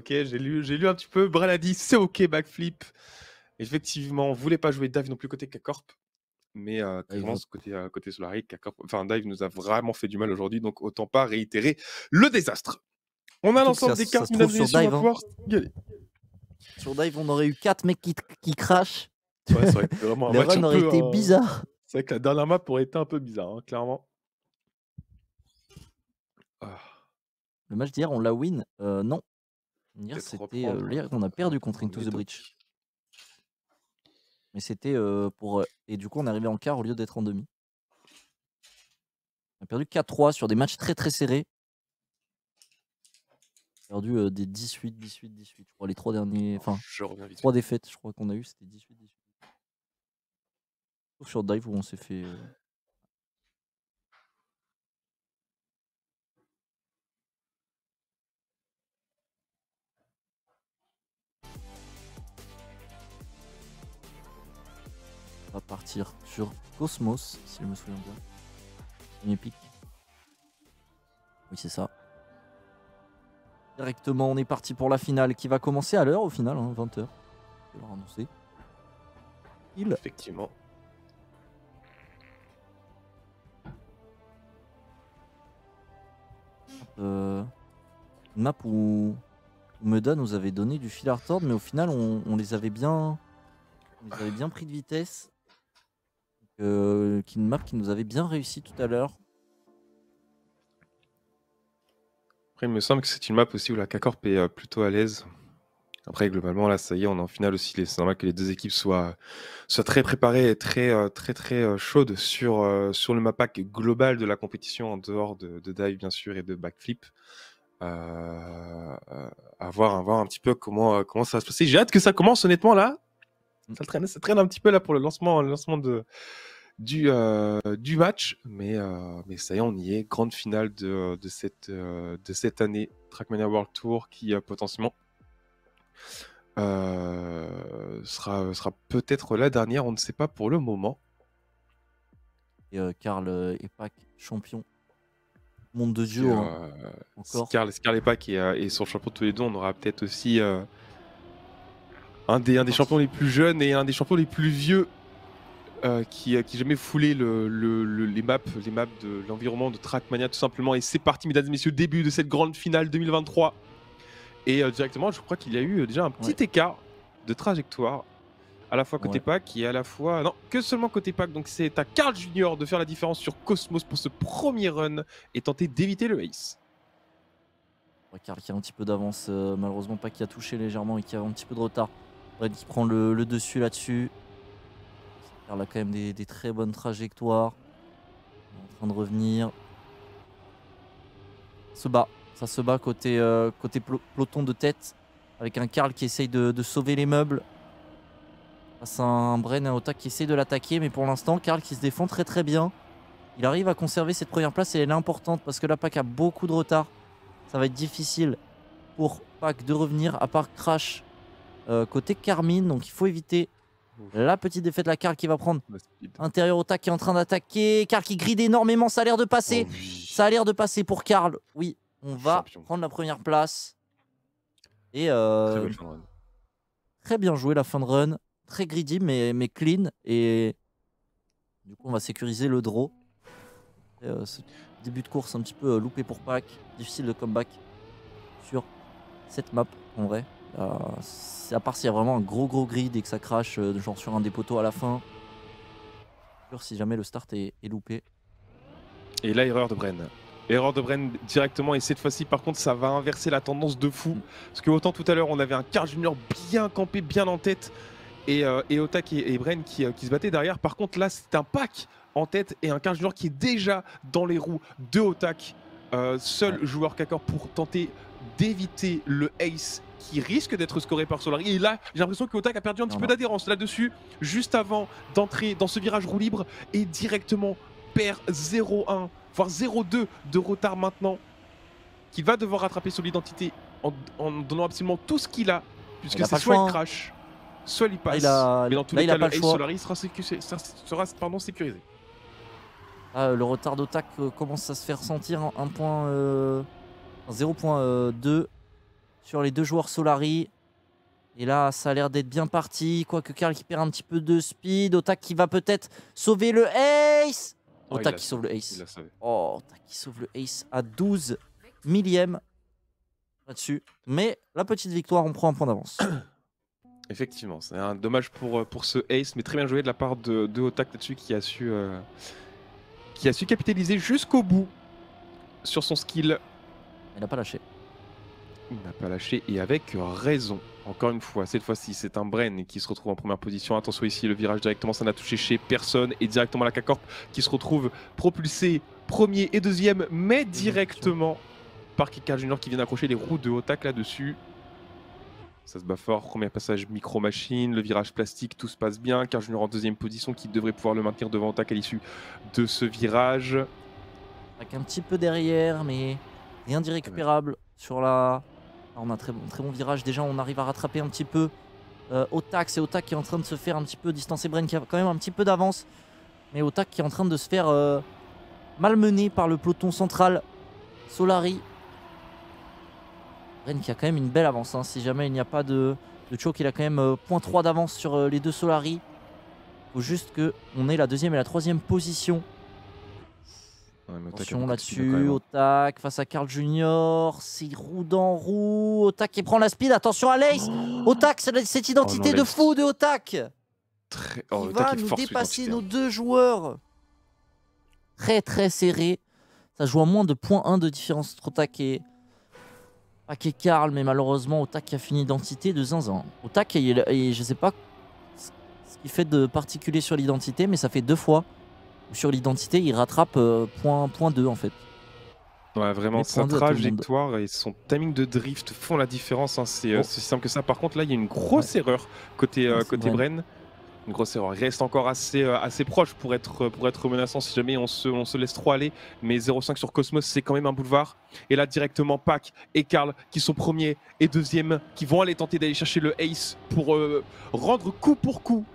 Ok, j'ai lu un petit peu. Bren a dit c'est ok, backflip. Effectivement, on voulait pas jouer Dive non plus côté K-Corp. Mais clairement, côté Solari, Dive nous a vraiment fait du mal aujourd'hui. Donc autant pas réitérer le désastre. On a l'ensemble des cartes, mesdames et messieurs, on va pouvoir y aller. Sur Dive, on aurait eu 4 mecs qui crachent. Ouais, ça aurait été vraiment un Le match run un aurait peu été bizarre. C'est vrai que la dernière map aurait été un peu bizarre, hein, clairement. Le match d'hier, on l'a win non. Hier, c'était on a perdu contre Into the Breach. Mais c'était pour... Et du coup, on est arrivé en quart au lieu d'être en demi. On a perdu 4-3 sur des matchs très très serrés. On a perdu des 18, 18, 18. Je crois les 3 derniers... Enfin, 3 défaites, je crois qu'on a eu, c'était 18, 18. Sauf sur Dive où on s'est fait... On va partir sur Cosmos, si je me souviens bien. Premier pick. Oui, c'est ça. Directement, on est parti pour la finale qui va commencer à l'heure au final, hein, 20h. Je vais leur annoncer. Effectivement. Une map où Meda nous avait donné du fil à retordre, mais au final, on les avait bien pris de vitesse. Une map qui nous avait bien réussi tout à l'heure. Après, il me semble que c'est une map aussi où la K-Corp est plutôt à l'aise. Après, globalement, là, ça y est, on est en finale aussi. C'est normal que les deux équipes soient très préparées et très chaudes sur le map pack global de la compétition, en dehors de Dive, bien sûr, et de backflip. À voir un petit peu comment ça va se passer. J'ai hâte que ça commence, honnêtement, là. Ça traîne un petit peu là pour le lancement du match, mais ça y est, on y est. Grande finale de cette année Trackmania World Tour qui potentiellement sera peut-être la dernière, on ne sait pas pour le moment. Et Karl Epak, champion monde de duo. Si Karl Epak est son champion tous les deux, on aura peut-être aussi un des champions les plus jeunes et un des champions les plus vieux qui jamais foulé les maps de l'environnement de Trackmania, tout simplement. Et c'est parti, mesdames et messieurs, début de cette grande finale 2023. Et directement, je crois qu'il y a eu déjà un petit écart de trajectoire, à la fois côté pack et à la fois... Non, que seulement côté pack. Donc c'est à Karl Junior de faire la différence sur Cosmos pour ce premier run et tenter d'éviter le ace. Karl qui a un petit peu d'avance, malheureusement pas qui a touché légèrement et qui a un petit peu de retard. Red qui prend le dessus là-dessus. Karl a quand même des très bonnes trajectoires. Il est en train de revenir. Ça se bat côté peloton de tête. Avec un Karl qui essaye de sauver les meubles. Face à un Bren et un Ota qui essaye de l'attaquer. Mais pour l'instant, Karl qui se défend très très bien. Il arrive à conserver cette première place et elle est importante parce que la Pack a beaucoup de retard. Ça va être difficile pour Pack de revenir, à part Crash côté Carmine. Donc il faut éviter la petite défaite. La Karl qui va prendre intérieur Ota qui est en train d'attaquer. Karl qui gride énormément, ça a l'air de passer. Oh oui. Ça a l'air de passer pour Karl. Oui, on va prendre la première place. Et très bien joué la fin de run. Très greedy mais clean. Et du coup on va sécuriser le draw. Ce début de course un petit peu loupé pour Pack. Difficile de comeback sur cette map en vrai. À part s'il y a vraiment un gros grid et que ça crache genre sur un des poteaux à la fin. Si jamais le start est loupé. Et là, erreur de Bren. Erreur de Bren directement, et cette fois-ci par contre ça va inverser la tendance de fou. Parce que autant tout à l'heure on avait un Karl Junior bien campé, bien en tête, et Otak et Bren qui se battaient derrière. Par contre là c'est un pack en tête et un Karl Junior qui est déjà dans les roues de Otak. Seul joueur K-Corp pour tenter d'éviter le ace qui risque d'être scoré par Solari. Et là, j'ai l'impression que Otak a perdu un petit peu d'adhérence là-dessus, juste avant d'entrer dans ce virage roue libre, et directement perd 0-1, voire 0-2 de retard maintenant, qui va devoir rattraper son identité en donnant absolument tout ce qu'il a, puisque c'est soit il crash, soit il passe. Mais dans tous les cas, le ace Solari sera sécurisé. Le retard d'Otak commence à se faire sentir. 0.2. sur les deux joueurs Solari. Et là, ça a l'air d'être bien parti. Quoique Karl qui perd un petit peu de speed. Otak qui va peut-être sauver le ace. Oh, Otak qui sauve le il ace. l'a sauvé. Oh, Otak qui sauve le ace à 12 millième là-dessus. Mais la petite victoire, on prend un point d'avance. Effectivement, c'est un dommage pour ce ace, mais très bien joué de la part de Otak là-dessus qui a su capitaliser jusqu'au bout sur son skill. Il n'a pas lâché. Il n'a pas lâché et avec raison. Encore une fois, cette fois-ci, c'est un Bren qui se retrouve en première position. Attention ici, le virage directement, ça n'a touché chez personne. Et directement la K-Corp qui se retrouve propulsé premier et deuxième, mais directement par Kikar Junior qui vient d'accrocher les roues de Otak là-dessus. Ça se bat fort, premier passage micro-machine, le virage plastique, tout se passe bien. Kikar Junior en deuxième position qui devrait pouvoir le maintenir devant Otak à l'issue de ce virage. Avec un petit peu derrière, mais rien d'irrécupérable sur la... On a un très bon virage. Déjà, on arrive à rattraper un petit peu Otak. C'est Otak qui est en train de se faire un petit peu distancer. Bren qui a quand même un petit peu d'avance. Mais Otak qui est en train de se faire malmener par le peloton central. Solari. Bren qui a quand même une belle avance. Hein. Si jamais il n'y a pas de choke, il a quand même 0.3 d'avance sur les deux Solari. Il faut juste qu'on ait la deuxième et la troisième position. Ouais, Attention là-dessus, Otak face à Karl Junior, c'est roue dans roue, Otak qui prend la speed, attention à l'Ace. Otak, cette identité de fou de Otak qui va nous dépasser nos deux joueurs. Très serré, ça joue à moins de 0.1 de différence entre Otak et Karl, mais malheureusement Otak a fait une identité de zinzin. Otak, je sais pas ce qu'il fait de particulier sur l'identité, mais ça fait 2 fois. Sur l'identité, il rattrape point 2 en fait. Ouais, vraiment, sa trajectoire et son timing de drift font la différence. Hein. C'est si simple que ça. Par contre, là, il y a une grosse erreur côté Bren. Une grosse erreur. Il reste encore assez proche pour être menaçant si jamais on se laisse trop aller. Mais 0,5 sur Cosmos, c'est quand même un boulevard. Et là, directement, Pac et Karl qui sont premiers et deuxième, qui vont aller tenter d'aller chercher le ace pour rendre coup pour coup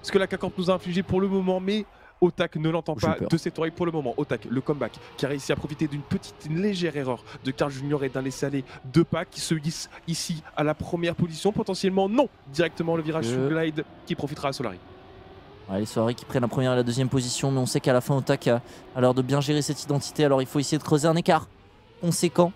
ce que la K-Corp nous a infligé pour le moment. Mais Otak ne l'entend pas de cette oreille pour le moment. Otak, le comeback, qui a réussi à profiter d'une légère erreur de Karl Junior et d'un laisser-aller de Pac qui se hisse ici à la première position. Potentiellement, non, directement le virage sous glide qui profitera à Solari. Les Solari qui prennent la première et la deuxième position, mais on sait qu'à la fin, Otak a l'air de bien gérer cette identité. Alors il faut essayer de creuser un écart conséquent,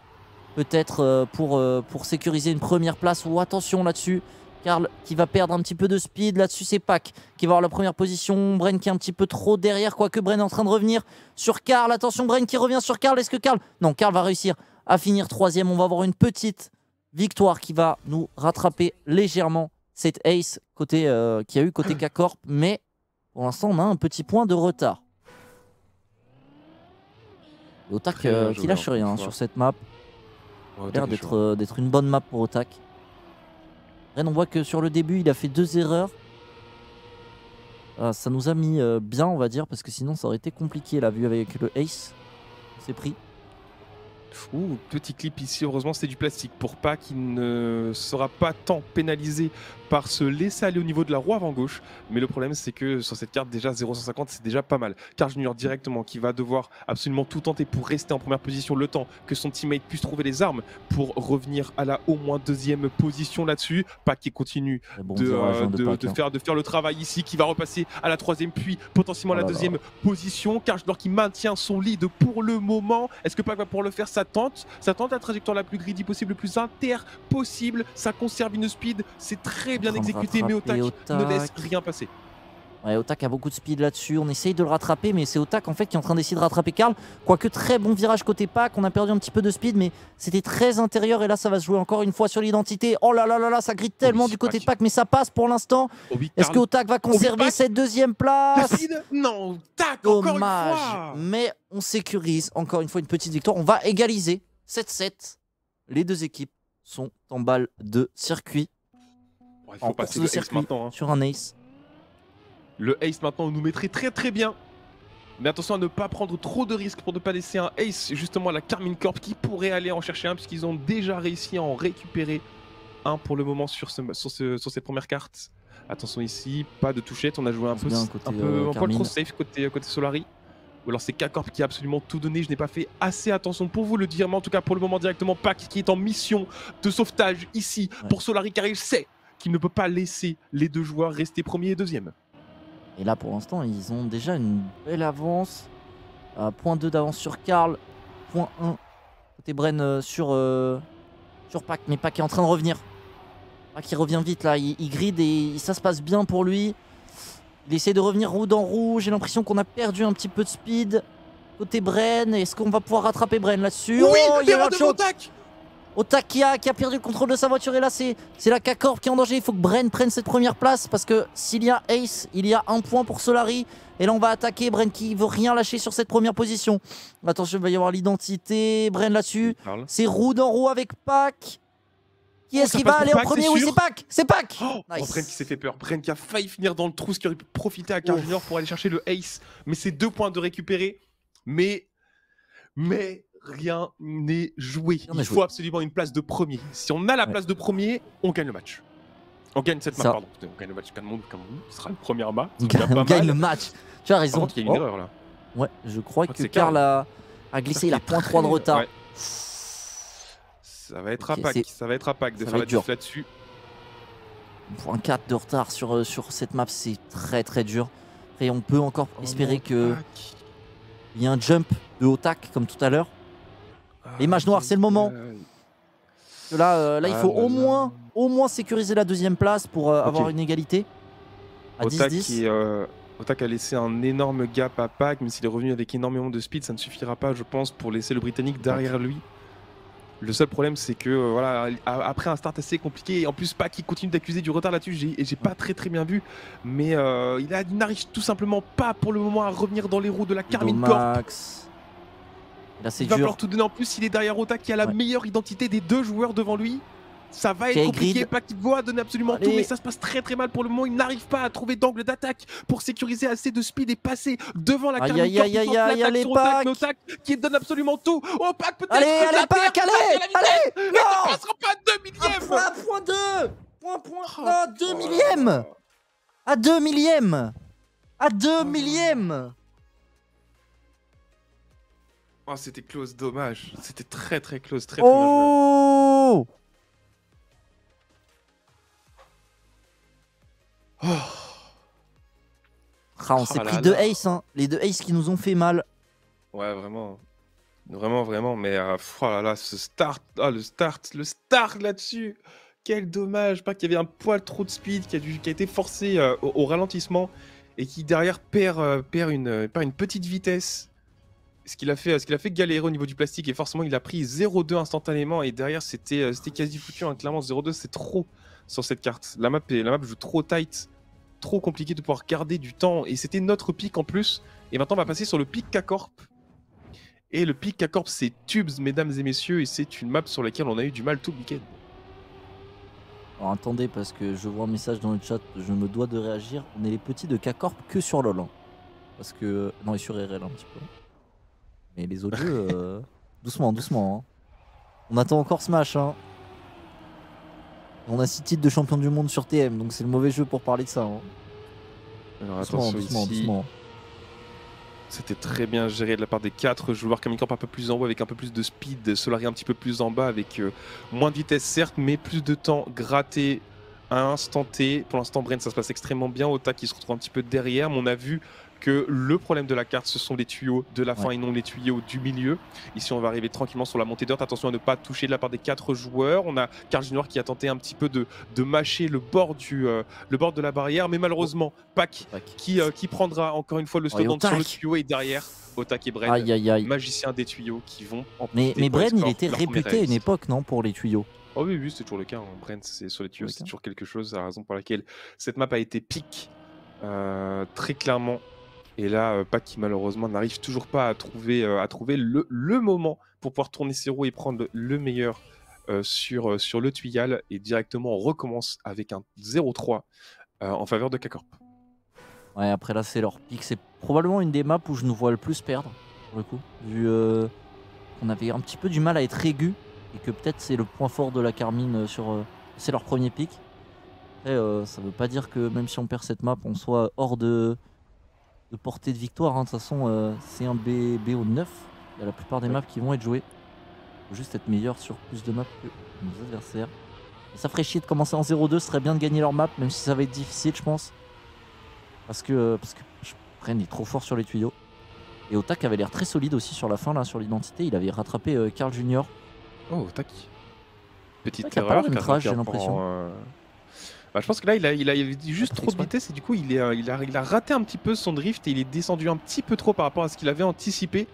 peut-être pour sécuriser une première place. Ou attention là-dessus. Karl qui va perdre un petit peu de speed. Là-dessus, c'est Pac qui va avoir la première position. Bren qui est un petit peu trop derrière, quoique Bren est en train de revenir sur Karl. Attention, Bren qui revient sur Karl. Est-ce que Karl... Non, Karl va réussir à finir troisième. On va avoir une petite victoire qui va nous rattraper légèrement cette ace qu'il y a eu côté K-Corp. Mais pour l'instant, on a un petit point de retard. Otak qui lâche rien sur cette map. Il a l'air d'être une bonne map pour Otak. On voit que sur le début, il a fait 2 erreurs. Ça nous a mis bien, on va dire, parce que sinon, ça aurait été compliqué, la vue avec le ace. On s'est pris. Ouh, petit clip ici, heureusement c'est du plastique pour pas qu'il ne sera pas tant pénalisé par se laisser aller au niveau de la roue avant gauche. Mais le problème c'est que sur cette carte déjà 0,150 c'est déjà pas mal. Karl Junior directement qui va devoir absolument tout tenter pour rester en première position le temps que son teammate puisse trouver les armes pour revenir à la au moins deuxième position là-dessus. Pac qui continue de faire le travail ici, qui va repasser à la troisième puis potentiellement à la deuxième position. Karl Junior qui maintient son lead pour le moment. Est-ce que Pac va pouvoir le faire? Ça tente la trajectoire la plus greedy possible, le plus inter possible. Ça conserve une speed, c'est très bien exécuté, mais Otak ne laisse rien passer. Ouais, Otak a beaucoup de speed là-dessus. On essaye de le rattraper, mais c'est Otak en fait qui est en train d'essayer de rattraper Karl. Quoique très bon virage côté Pac, on a perdu un petit peu de speed, mais c'était très intérieur. Et là, ça va se jouer encore une fois sur l'identité. Oh là là là là, ça grite tellement du côté de Pac, mais ça passe pour l'instant. Est-ce que Otak va conserver cette deuxième place? Non, Tac, encore une fois. Mais on sécurise encore une fois une petite victoire. On va égaliser 7-7. Les deux équipes sont en balle de circuit. Il faut passer le ace maintenant. Sur un ace. Le ace maintenant nous mettrait très bien. Mais attention à ne pas prendre trop de risques pour ne pas laisser un ace justement à la Karmine Corp qui pourrait aller en chercher un puisqu'ils ont déjà réussi à en récupérer un pour le moment sur cette première carte. Attention ici, pas de touchette, on a joué un peu trop safe côté Solari. ou alors c'est K-Corp qui a absolument tout donné. Je n'ai pas fait assez attention pour vous le dire, mais en tout cas pour le moment directement Pac qui est en mission de sauvetage ici pour Solari car il sait qu'il ne peut pas laisser les deux joueurs rester premier et deuxième. Et là pour l'instant ils ont déjà une belle avance. Point 2 d'avance sur Karl. Point 1 côté Bren sur Pac. Mais Pac est en train de revenir. Pac il revient vite là. Il grid et ça se passe bien pour lui. Il essaie de revenir roue dans roue. J'ai l'impression qu'on a perdu un petit peu de speed. Côté Bren. Est-ce qu'on va pouvoir rattraper Bren là-dessus? Oui, il y a de Otak. Otak qui a perdu le contrôle de sa voiture. Et là c'est la K-Corp qui est en danger. Il faut que Bren prenne cette première place. Parce que s'il y a Ace, il y a un point pour Solari. Et là on va attaquer Bren qui veut rien lâcher sur cette première position. Attention, il va y avoir l'identité. Bren là-dessus. C'est roue dans roue avec Pac. Qui est-ce qui va aller en premier? Oui, c'est Pac. C'est Pac. Bren qui s'est fait peur. Bren qui a failli finir dans le trou, ce qui aurait pu profiter à Karl Junior pour aller chercher le ace. Mais c'est 2 points de récupérer. Mais rien n'est joué. Il faut absolument une place de premier. Si on a la place de premier, on gagne le match. On gagne cette map, pardon. On gagne le match Cameroun. Ce sera le premier match. On gagne le match. Tu as raison. Il y a une erreur là. Ouais, je crois que Karl a glissé. Il a 0.3 de retard. Ouais. Ça va être à Pac. Ça va être à Pac de faire la diff là-dessus. 0.4 de retard sur cette map, c'est très dur. Et on peut encore espérer qu'il y ait un jump de Otak comme tout à l'heure. Les mages noirs, c'est le moment. Là, il faut au moins sécuriser la deuxième place pour avoir une égalité. À 10-10. Otak a laissé un énorme gap à Pac, mais s'il est revenu avec énormément de speed, ça ne suffira pas, je pense, pour laisser le Britannique derrière lui. Le seul problème, c'est que voilà, après un start assez compliqué, et en plus Pac qui continue d'accuser du retard là-dessus, j'ai pas très bien vu, mais il n'arrive tout simplement pas pour le moment à revenir dans les roues de la Karmine Corp. Là, il va falloir tout donner en plus, il est derrière Otak qui a la meilleure identité des deux joueurs devant lui. Ça va être compliqué, Pac qui doit donner absolument tout, mais ça se passe très mal pour le moment. Il n'arrive pas à trouver d'angle d'attaque pour sécuriser assez de speed et passer devant la Karmine Corp qui tente l'attaque sur Otak, mais Otak qui donne absolument tout. Oh Pac peut-être. Allez Pac, allez. Non, ça passera pas à 2 millièmes. Point 2. Ah, 2 millièmes. À 2 millièmes. À 2 millièmes. Oh, c'était close, dommage. C'était très close, très oh. On s'est pris 2 aces, hein. Les 2 aces qui nous ont fait mal. Ouais, vraiment. Vraiment. Mais oh là là, ce start. Oh, le start là-dessus. Quel dommage. Pas qu'il y avait un poil trop de speed qui a été forcé au ralentissement et qui derrière perd une petite vitesse. Ce qu'il a fait galérer au niveau du plastique et forcément il a pris 0-2 instantanément et derrière c'était quasi foutu, hein. Clairement 0-2 c'est trop sur cette carte. La map joue trop tight, trop compliqué de pouvoir garder du temps et c'était notre pick en plus. Et maintenant on va passer sur le pick K-Corp. Et le pick K-Corp c'est Tubes mesdames et messieurs et c'est une map sur laquelle on a eu du mal tout le week-end. Alors attendez parce que je vois un message dans le chat, je me dois de réagir. On est les petits de K-Corp que sur LoL. Hein. Parce que... Non et sur RL un petit peu. Mais les autres jeux, doucement. Hein. On attend encore Smash. Hein. On a 6 titres de champion du monde sur TM, donc c'est le mauvais jeu pour parler de ça. Hein. Alors doucement. C'était très bien géré de la part des 4 joueurs. Karmine Corp un peu plus en haut avec un peu plus de speed. Solari un petit peu plus en bas avec moins de vitesse certes, mais plus de temps gratté à un instant T. Pour l'instant, Bren ça se passe extrêmement bien. Otak qui se retrouve un petit peu derrière, mais on a vu que le problème de la carte, ce sont les tuyaux de la fin et non les tuyaux du milieu. Ici, on va arriver tranquillement sur la montée d'earth. Attention à ne pas toucher de la part des 4 joueurs. On a Karl Junior qui a tenté un petit peu de mâcher le bord de la barrière, mais malheureusement, Pac qui prendra encore une fois le slowdown sur le tuyau et derrière, Otak et Bren, magiciens des tuyaux qui vont en Mais Bren, il était réputé à une époque, non, pour les tuyaux. Oh oui, c'est toujours le cas. Hein. Bren, c'est sur les tuyaux, c'est toujours quelque chose. C'est la raison pour laquelle cette map a été pick très clairement. Et là, Pac qui malheureusement n'arrive toujours pas à trouver le moment pour pouvoir tourner ses roues et prendre le meilleur sur le tuyal. Et directement, on recommence avec un 0-3 en faveur de K-Corp. Ouais, après là, c'est leur pick. C'est probablement une des maps où je nous vois le plus perdre, pour le coup. Vu qu'on avait un petit peu du mal à être aigu. Et que peut-être c'est le point fort de la Karmine c'est leur premier pick. Après, ça veut pas dire que même si on perd cette map, on soit hors de de portée de victoire. Hein. De toute façon, c'est un BO9. Il y a la plupart des maps qui vont être jouées. Il faut juste être meilleur sur plus de maps que nos adversaires. Et ça ferait chier de commencer en 0-2. Ce serait bien de gagner leur map, même si ça va être difficile, je pense. Parce que Bren est trop fort sur les tuyaux. Et Otak avait l'air très solide aussi sur la fin, là, sur l'identité. Il avait rattrapé Carl Junior. Oh, tac. Petite Otak a pas erreur. le même trash, j'ai Carl l'impression. Bah, je pense que là, il a juste Pas fait trop de exprès. vitesse et du coup, il a raté un petit peu son drift et il est descendu un petit peu trop par rapport à ce qu'il avait anticipé.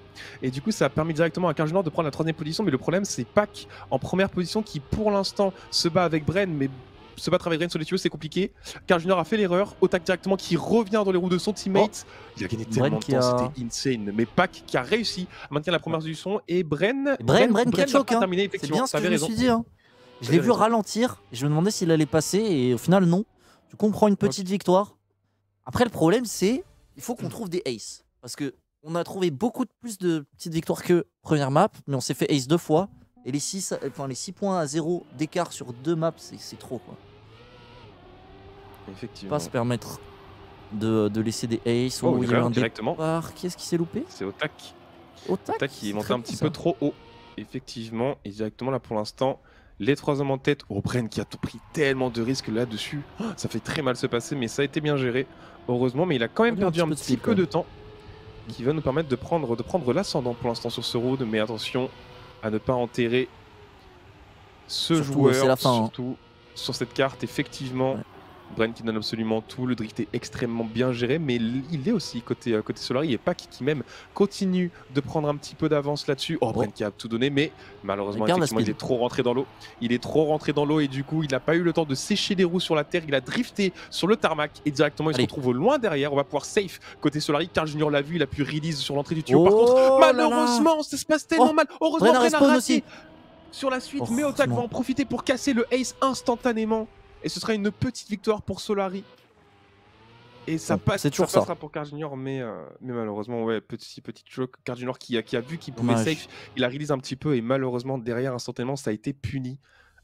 Et du coup, ça a permis directement à Carl Junior de prendre la 3ème position. Mais le problème, c'est Pac en première position qui, pour l'instant, se bat avec Bren. Mais se battre avec Bren sur les tuyaux, c'est compliqué. Carl Junior a fait l'erreur. Otak directement qui revient dans les roues de son teammate. Il a gagné tellement de temps, c'était insane. Mais Pac qui a réussi à maintenir la première position. Et Bren Qui a choc, hein. terminé, C'est effectivement. bien ce que je me raison. suis dit. Hein. Je T'avais l'ai vu raison. ralentir. Et je me demandais s'il allait passer. Et au final, non. Du coup, on prend une petite victoire. Après, le problème, c'est il faut qu'on trouve des aces. Parce que on a trouvé beaucoup plus de petites victoires que première map. Mais on s'est fait ace 2 fois. Et les 6 points à 0 d'écart sur 2 maps, c'est trop, quoi. Effectivement. Pas se permettre de laisser des aces. Oh, Il y a eu un directement. départ. Qui est-ce qui s'est loupé? C'est Otak. Otak. Otak qui est C'est monté très un bon, petit ça. peu trop haut. Effectivement. Et directement là pour l'instant, les 3 hommes en tête. Oh, Bren qui a pris tellement de risques là-dessus. Oh, ça fait très mal se passer, mais ça a été bien géré. Heureusement, mais il a quand même Il a eu perdu un de petit speed, peu quand de même. temps. Qui va nous permettre de prendre l'ascendant pour l'instant sur ce road. Mais attention à ne pas enterrer ce Surtout, joueur. c'est la fin, hein. Surtout sur cette carte, effectivement. Ouais. Bren qui donne absolument tout, le drift est extrêmement bien géré, mais il est aussi côté Solari et Pac qui même continue de prendre un petit peu d'avance là-dessus. Oh, Bren qui a tout donné, mais malheureusement, Regarde la effectivement, il speed. est trop rentré dans l'eau. Il est trop rentré dans l'eau et du coup, il n'a pas eu le temps de sécher les roues sur la terre. Il a drifté sur le tarmac et directement, il se Allez. retrouve au loin derrière. On va pouvoir safe côté Solari. Carl Junior l'a vu, il a pu release sur l'entrée du tuyau. Par contre, Oh là là. malheureusement, ça se passe tellement Oh, mal. Heureusement, Bren a Bren a respawn raté aussi. sur la suite, mais Otak va en profiter pour casser le ace instantanément. Et ce sera une petite victoire pour Solari. Et ça, Bon, c'est toujours passera ça. pour Carl Junior, mais malheureusement, ouais, petit choc. Carl Junior qui a vu qu'il pouvait Dommage. safe, il a release un petit peu et malheureusement, derrière, instantanément, ça a été puni.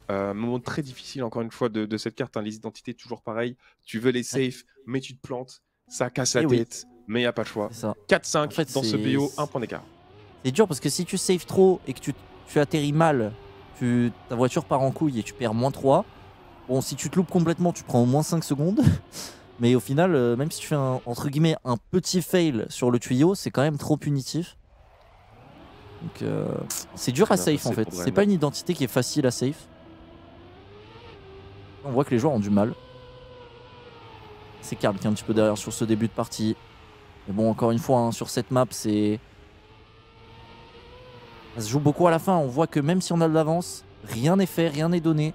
Moment très difficile, encore une fois, de cette carte. Hein, les identités, toujours pareil. Tu veux les safe, mais tu te plantes. Ça casse la Et oui. tête, mais il n'y a pas le choix. C'est ça. 4-5 En fait, dans ce c'est- BO, 1 point d'écart. C'est dur parce que si tu saves trop et que tu atterris mal, ta voiture part en couille et tu perds -3. Bon, si tu te loupes complètement, tu prends au moins 5 secondes. Mais au final, même si tu fais entre guillemets un petit fail sur le tuyau, c'est quand même trop punitif. Donc c'est dur Très à bien safe passé en fait. pour C'est Bren. pas une identité qui est facile à safe. On voit que les joueurs ont du mal. C'est Carl qui est un petit peu derrière sur ce début de partie. Mais bon, encore une fois, hein, sur cette map, ça se joue beaucoup à la fin. On voit que même si on a de l'avance, rien n'est fait, rien n'est donné.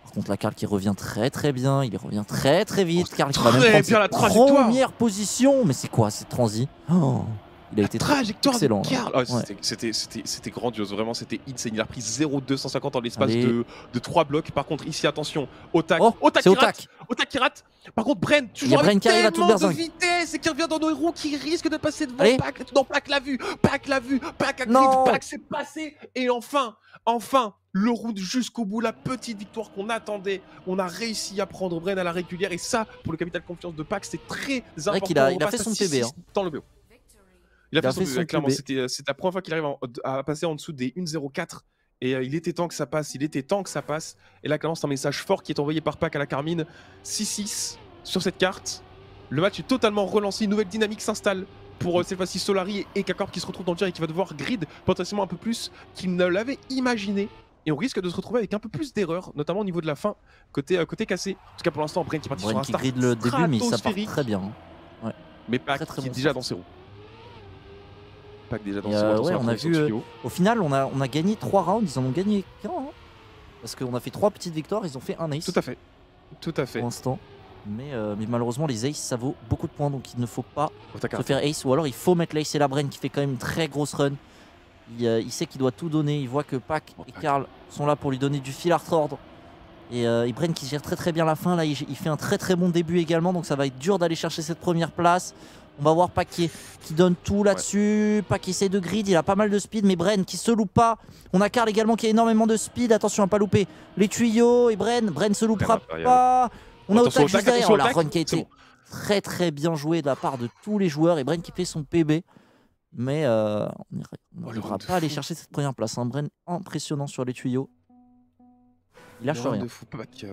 Par contre, la Carl qui revient très très bien. Il revient très très vite. Carl qui va même Très prendre bien la cette trajectoire. première position. Mais c'est quoi cette transi? Oh, il a été Trajectoire excellent. de là. Carl. Oh, Ouais. C'était grandiose, vraiment c'était insane. Il a pris 0,250 en l'espace Allez. de 3 blocs. Par contre, ici, attention, Otak. Oh, Otak c'est qui rate. Otak. Otak qui rate. Par contre, Bren, Il y toujours a Bren avec qui arrive à toute tellement de berzingue. vitesse et qui revient dans nos roues, qui risque de passer devant Allez. Pac. Non, Pac l'a vu. Pac l'a vu. Pac a Non. grid. Pac s'est passé. Et enfin, le route jusqu'au bout, la petite victoire qu'on attendait. On a réussi à prendre Bren à la régulière. Et ça, pour le capital confiance de Pac, c'est très important. qu'il a On fait passe à son 6-6 PB, hein. dans le BO. Il a fait son clairement. C'était la première fois qu'il arrive à passer en dessous des 1-0-4. Et il était temps que ça passe. Et là, clairement, c'est un message fort qui est envoyé par Pac à la Carmine. 6-6 sur cette carte. Le match est totalement relancé. Une nouvelle dynamique s'installe pour cette fois-ci Solari et K-Corp qui se retrouve dans le tir et qui va devoir grid potentiellement un peu plus qu'il ne l'avait imaginé. Et on risque de se retrouver avec un peu plus d'erreurs, notamment au niveau de la fin, côté cassé. En tout cas, pour l'instant, Bren qui est parti sur Bren un qui start grid le début, mais ça part stratosphérique. très bien. hein. Mais Pac Très, très qui est bon déjà start. dans ses roues. Pac déjà dans Et, ses roues. Attention ouais, à la on a traversée vu, au tuyau. Au final, on a gagné 3 rounds, ils en ont gagné qu'un. Hein, parce qu'on a fait 3 petites victoires, ils ont fait un ace Tout à fait. Tout à fait. pour l'instant. Mais malheureusement, les aces, ça vaut beaucoup de points, donc il ne faut pas Otak se a faire ace. Ou alors, il faut mettre l'ace et la Bren qui fait quand même une très grosse run. Il sait qu'il doit tout donner. Il voit que Pac Bon, et Pac. Carl sont là pour lui donner du fil à retordre. Et Bren qui gère très très bien la fin. Là, il fait un très très bon début également. Donc ça va être dur d'aller chercher cette première place. On va voir Pac qui donne tout là-dessus. Pac qui essaie de grid. Il a pas mal de speed. Mais Bren qui se loupe pas. On a Carl également qui a énormément de speed. Attention à pas louper les tuyaux. Et Bren se loupera Bren, pas. On a Attention, Otak juste Otak, derrière. attention, Oh, la Otak. run qui a C'est été bon. très très bien joué de la part de tous les joueurs. Et Bren qui fait son PB. Mais on n'arrivera pas à aller chercher cette première place. Hein. Bren impressionnant sur les tuyaux. Il lâche rien.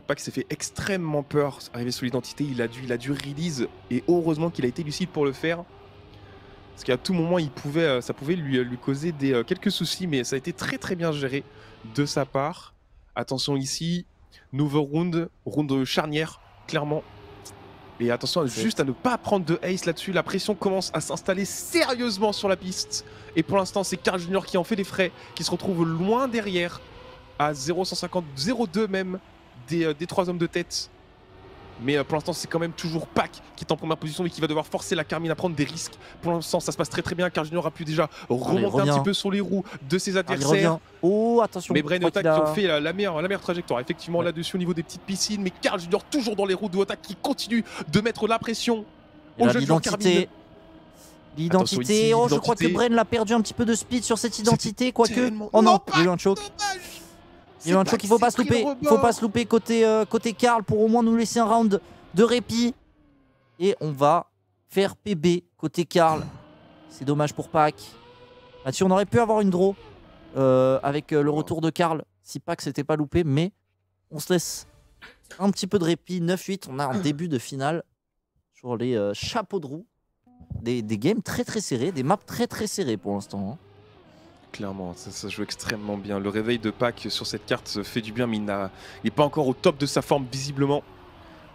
Pac s'est fait extrêmement peur. Arrivé sous l'identité, il a dû release. Et heureusement qu'il a été lucide pour le faire. Parce qu'à tout moment, ça pouvait lui causer quelques soucis. Mais ça a été très très bien géré de sa part. Attention ici. Nouveau round charnière, clairement. Et attention juste à ne pas prendre de ace là-dessus. La pression commence à s'installer sérieusement sur la piste. Et pour l'instant, c'est Karl Junior qui en fait des frais, qui se retrouve loin derrière, à 0,150, 0,2 même, des 3 hommes de tête. Mais pour l'instant, c'est quand même toujours Pac qui est en première position et qui va devoir forcer la Carmine à prendre des risques. Pour l'instant, ça se passe très très bien. Karl Junior a pu déjà remonter un petit peu sur les roues de ses adversaires. Oh, attention. Mais Bren et Otak qui ont fait la meilleure trajectoire. Effectivement, là-dessus au niveau des petites piscines. Mais Karl Junior toujours dans les roues de Otak qui continue de mettre la pression au jeu de Carmine. L'identité. Oh, je crois que Bren l'a perdu un petit peu de speed sur cette identité. Quoique. Oh non, il y a eu un choke. Il y a eu un choke, il faut pas se louper. Il faut pas se louper côté Karl pour au moins nous laisser un round de répit. Et on va faire PB côté Karl. C'est dommage pour Pac. Là-dessus, on aurait pu avoir une draw avec le retour de Karl si Pac s'était pas loupé. Mais on se laisse un petit peu de répit. 9-8, on a un début de finale sur les chapeaux de roue. Des games très très serrés, des maps très très serrés pour l'instant. Hein. Clairement, ça joue extrêmement bien. Le réveil de Pac sur cette carte fait du bien, mais il n'est pas encore au top de sa forme visiblement.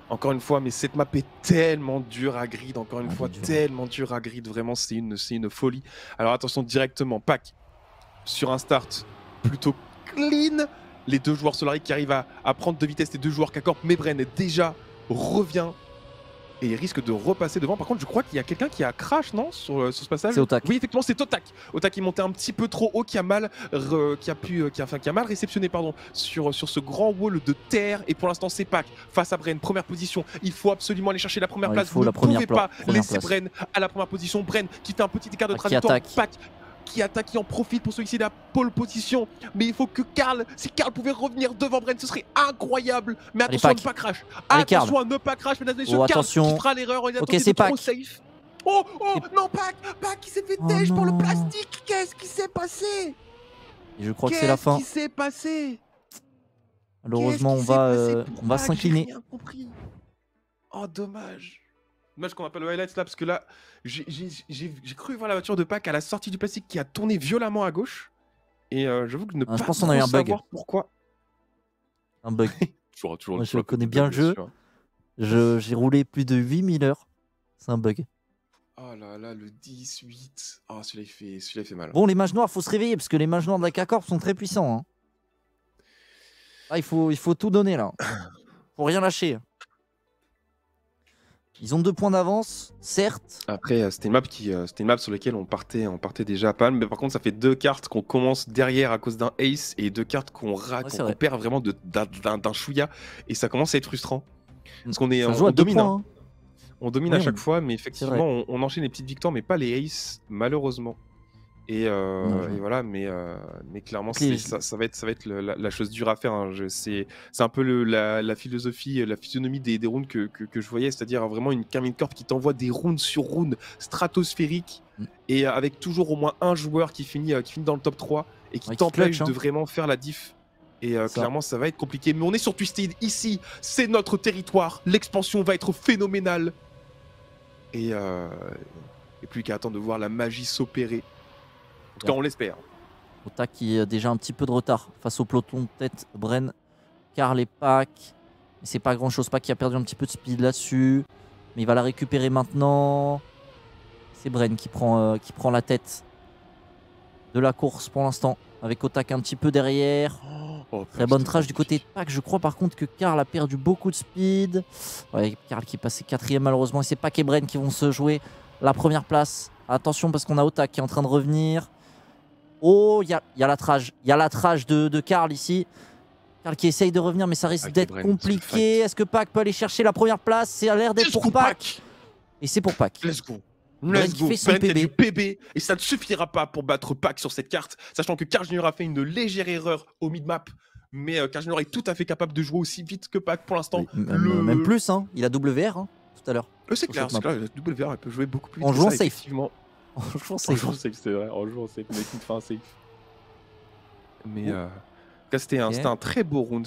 Encore une fois, mais cette map est tellement dure à grid. Encore une fois, tellement dure à grid. Vraiment, c'est une folie. Alors attention directement, Pac sur un start plutôt clean. Les deux joueurs Solari qui arrivent à prendre de vitesse, les deux joueurs K-Corp. Mebren déjà revient. Et il risque de repasser devant. Par contre, je crois qu'il y a quelqu'un qui a crash, non, sur ce passage. C'est Otak. Oui, effectivement, c'est Otak. Otak qui est monté un petit peu trop haut, qui a mal réceptionné sur ce grand wall de terre. Et pour l'instant, c'est Pac face à Bren. Première position. Il faut absolument aller chercher la première place. Vous ne pouvez pas laisser Bren à la première position. Bren qui fait un petit écart de trajectoire. Pac qui attaque, qui en profite pour solliciter la pole position. Mais il faut que si Karl pouvait revenir devant Bren, ce serait incroyable. Mais attention à ne pas crash. Attention à ne pas crash, mesdames et messieurs. Karl qui fera l'erreur. Ok, c'est Pac. Safe. Oh non, Pac qui s'est fait tèche par le plastique. Qu'est-ce qui s'est passé? Et je crois que c'est la fin. Qu'est-ce qui s'est passé? Malheureusement, on va s'incliner. Oh, dommage. Dommage qu'on n'a pas le highlight là, parce que là, j'ai cru voir la voiture de Pac à la sortie du plastique qui a tourné violemment à gauche. Et j'avoue que je ne pas pense qu'on a eu un bug. Pourquoi. Un bug. toujours, moi, je connais bien le jeu. J'ai roulé plus de 8000 heures. C'est un bug. Oh là là, le 10-8. Oh, celui-là il fait mal. Bon, les mages noirs, faut se réveiller, parce que les mages noirs de la K-Corp sont très puissants. Hein. Ah, il faut tout donner là. Faut rien lâcher. Ils ont 2 points d'avance, certes. Après, c'était une map sur laquelle on partait déjà à Palm. Mais par contre, ça fait 2 cartes qu'on commence derrière à cause d'un ace et 2 cartes qu'on perd vraiment d'un chouïa. Et ça commence à être frustrant. Parce qu'on domine. Points, hein. On domine à chaque fois, mais effectivement, on enchaîne les petites victoires, mais pas les aces, malheureusement. Et voilà, mais clairement, ça va être la chose dure à faire. Hein. C'est un peu la philosophie, la physionomie des rounds que je voyais, c'est-à-dire vraiment une Carmine Corp qui t'envoie des rounds sur rounds stratosphériques et avec toujours au moins un joueur qui finit dans le top 3 et qui t'empêche de vraiment faire la diff. Et clairement, ça va être compliqué. Mais on est sur Twisted ici, c'est notre territoire. L'expansion va être phénoménale. Et plus qu'à attendre de voir la magie s'opérer. En tout cas, on l'espère. Otak qui a déjà un petit peu de retard face au peloton de tête. Bren, Karl et Pac. Mais c'est pas grand chose. Pac qui a perdu un petit peu de speed là-dessus. Mais il va la récupérer maintenant. C'est Bren qui prend la tête de la course pour l'instant. Avec Otak un petit peu derrière. Très bonne trash du côté de Pac. Je crois par contre que Karl a perdu beaucoup de speed. Ouais, Karl qui est passé 4ème malheureusement. Et c'est Pac et Bren qui vont se jouer la première place. Attention parce qu'on a Otak qui est en train de revenir. Oh, il y a la trash. Il y a la trash de Karl ici. Karl qui essaye de revenir, mais ça risque d'être compliqué. Est-ce que Pac peut aller chercher la première place? C'est à l'air d'être pour Pac. Et c'est pour Pac. Let's go. Bren fait son PB. Du PB. Et ça ne suffira pas pour battre Pac sur cette carte. Sachant que Karl Junior a fait une légère erreur au mid-map. Mais Karl Junior est tout à fait capable de jouer aussi vite que Pac pour l'instant. Oui, même plus, hein. Il a WR hein, tout à l'heure. C'est sur clair, cette c'est map. clair. La WR elle peut jouer beaucoup plus vite En que jouant ça, safe. effectivement. En jouant En safe. jouant safe, c'est vrai. En jouant safe, on a une fin safe. Mais Oh, en tout cas, c'était ok. un très beau round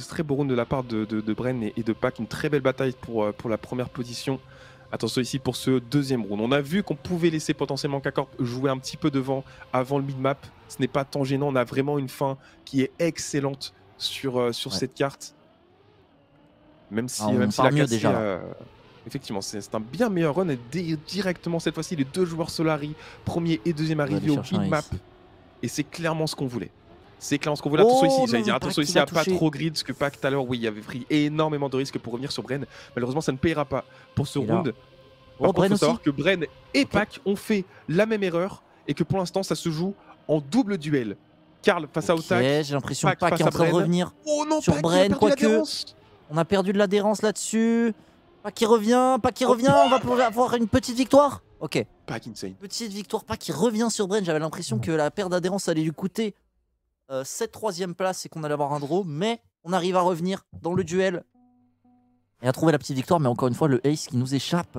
de la part de Bren et de Pac. Une très belle bataille pour la première position. Attention ici pour ce deuxième round. On a vu qu'on pouvait laisser potentiellement K-Corp jouer un petit peu devant avant le mid-map. Ce n'est pas tant gênant. On a vraiment une fin qui est excellente sur Ouais. cette carte. Même si, Ah, on même si part la mieux cassée, déjà là. effectivement, c'est un bien meilleur run. Et directement cette fois-ci, les deux joueurs Solari, premier et deuxième On va aller arrivés au chercher un mid-map. ace. Et c'est clairement ce qu'on voulait. C'est clairement ce qu'on voulait. Attention Oh ici, j'allais dire non, attention Pac qui ici va à pas toucher. trop grid, parce que Pac tout à l'heure, oui, il avait pris énormément de risques pour revenir sur Bren. Malheureusement, ça ne payera pas pour ce Et là. round. Oh, Par contre, il Bren faut aussi. savoir que Bren et Ok. Pac ont fait la même erreur et que pour l'instant, ça se joue en double duel. Karl face à Ok, Otak. j'ai l'impression que Pac Pac est face en à train de Bren. revenir Oh non, sur Pac, il a Bren, perdu quoique. l'adhérence. On a perdu de l'adhérence là-dessus. Pac qui revient, Pac qui revient. On va pouvoir avoir une petite victoire. Ok. Pac insane. Petite victoire, Pac qui revient sur Bren. J'avais l'impression que la perte d'adhérence allait lui coûter cette troisième place et qu'on allait avoir un draw. Mais on arrive à revenir dans le duel et à trouver la petite victoire. Mais encore une fois, le ace qui nous échappe.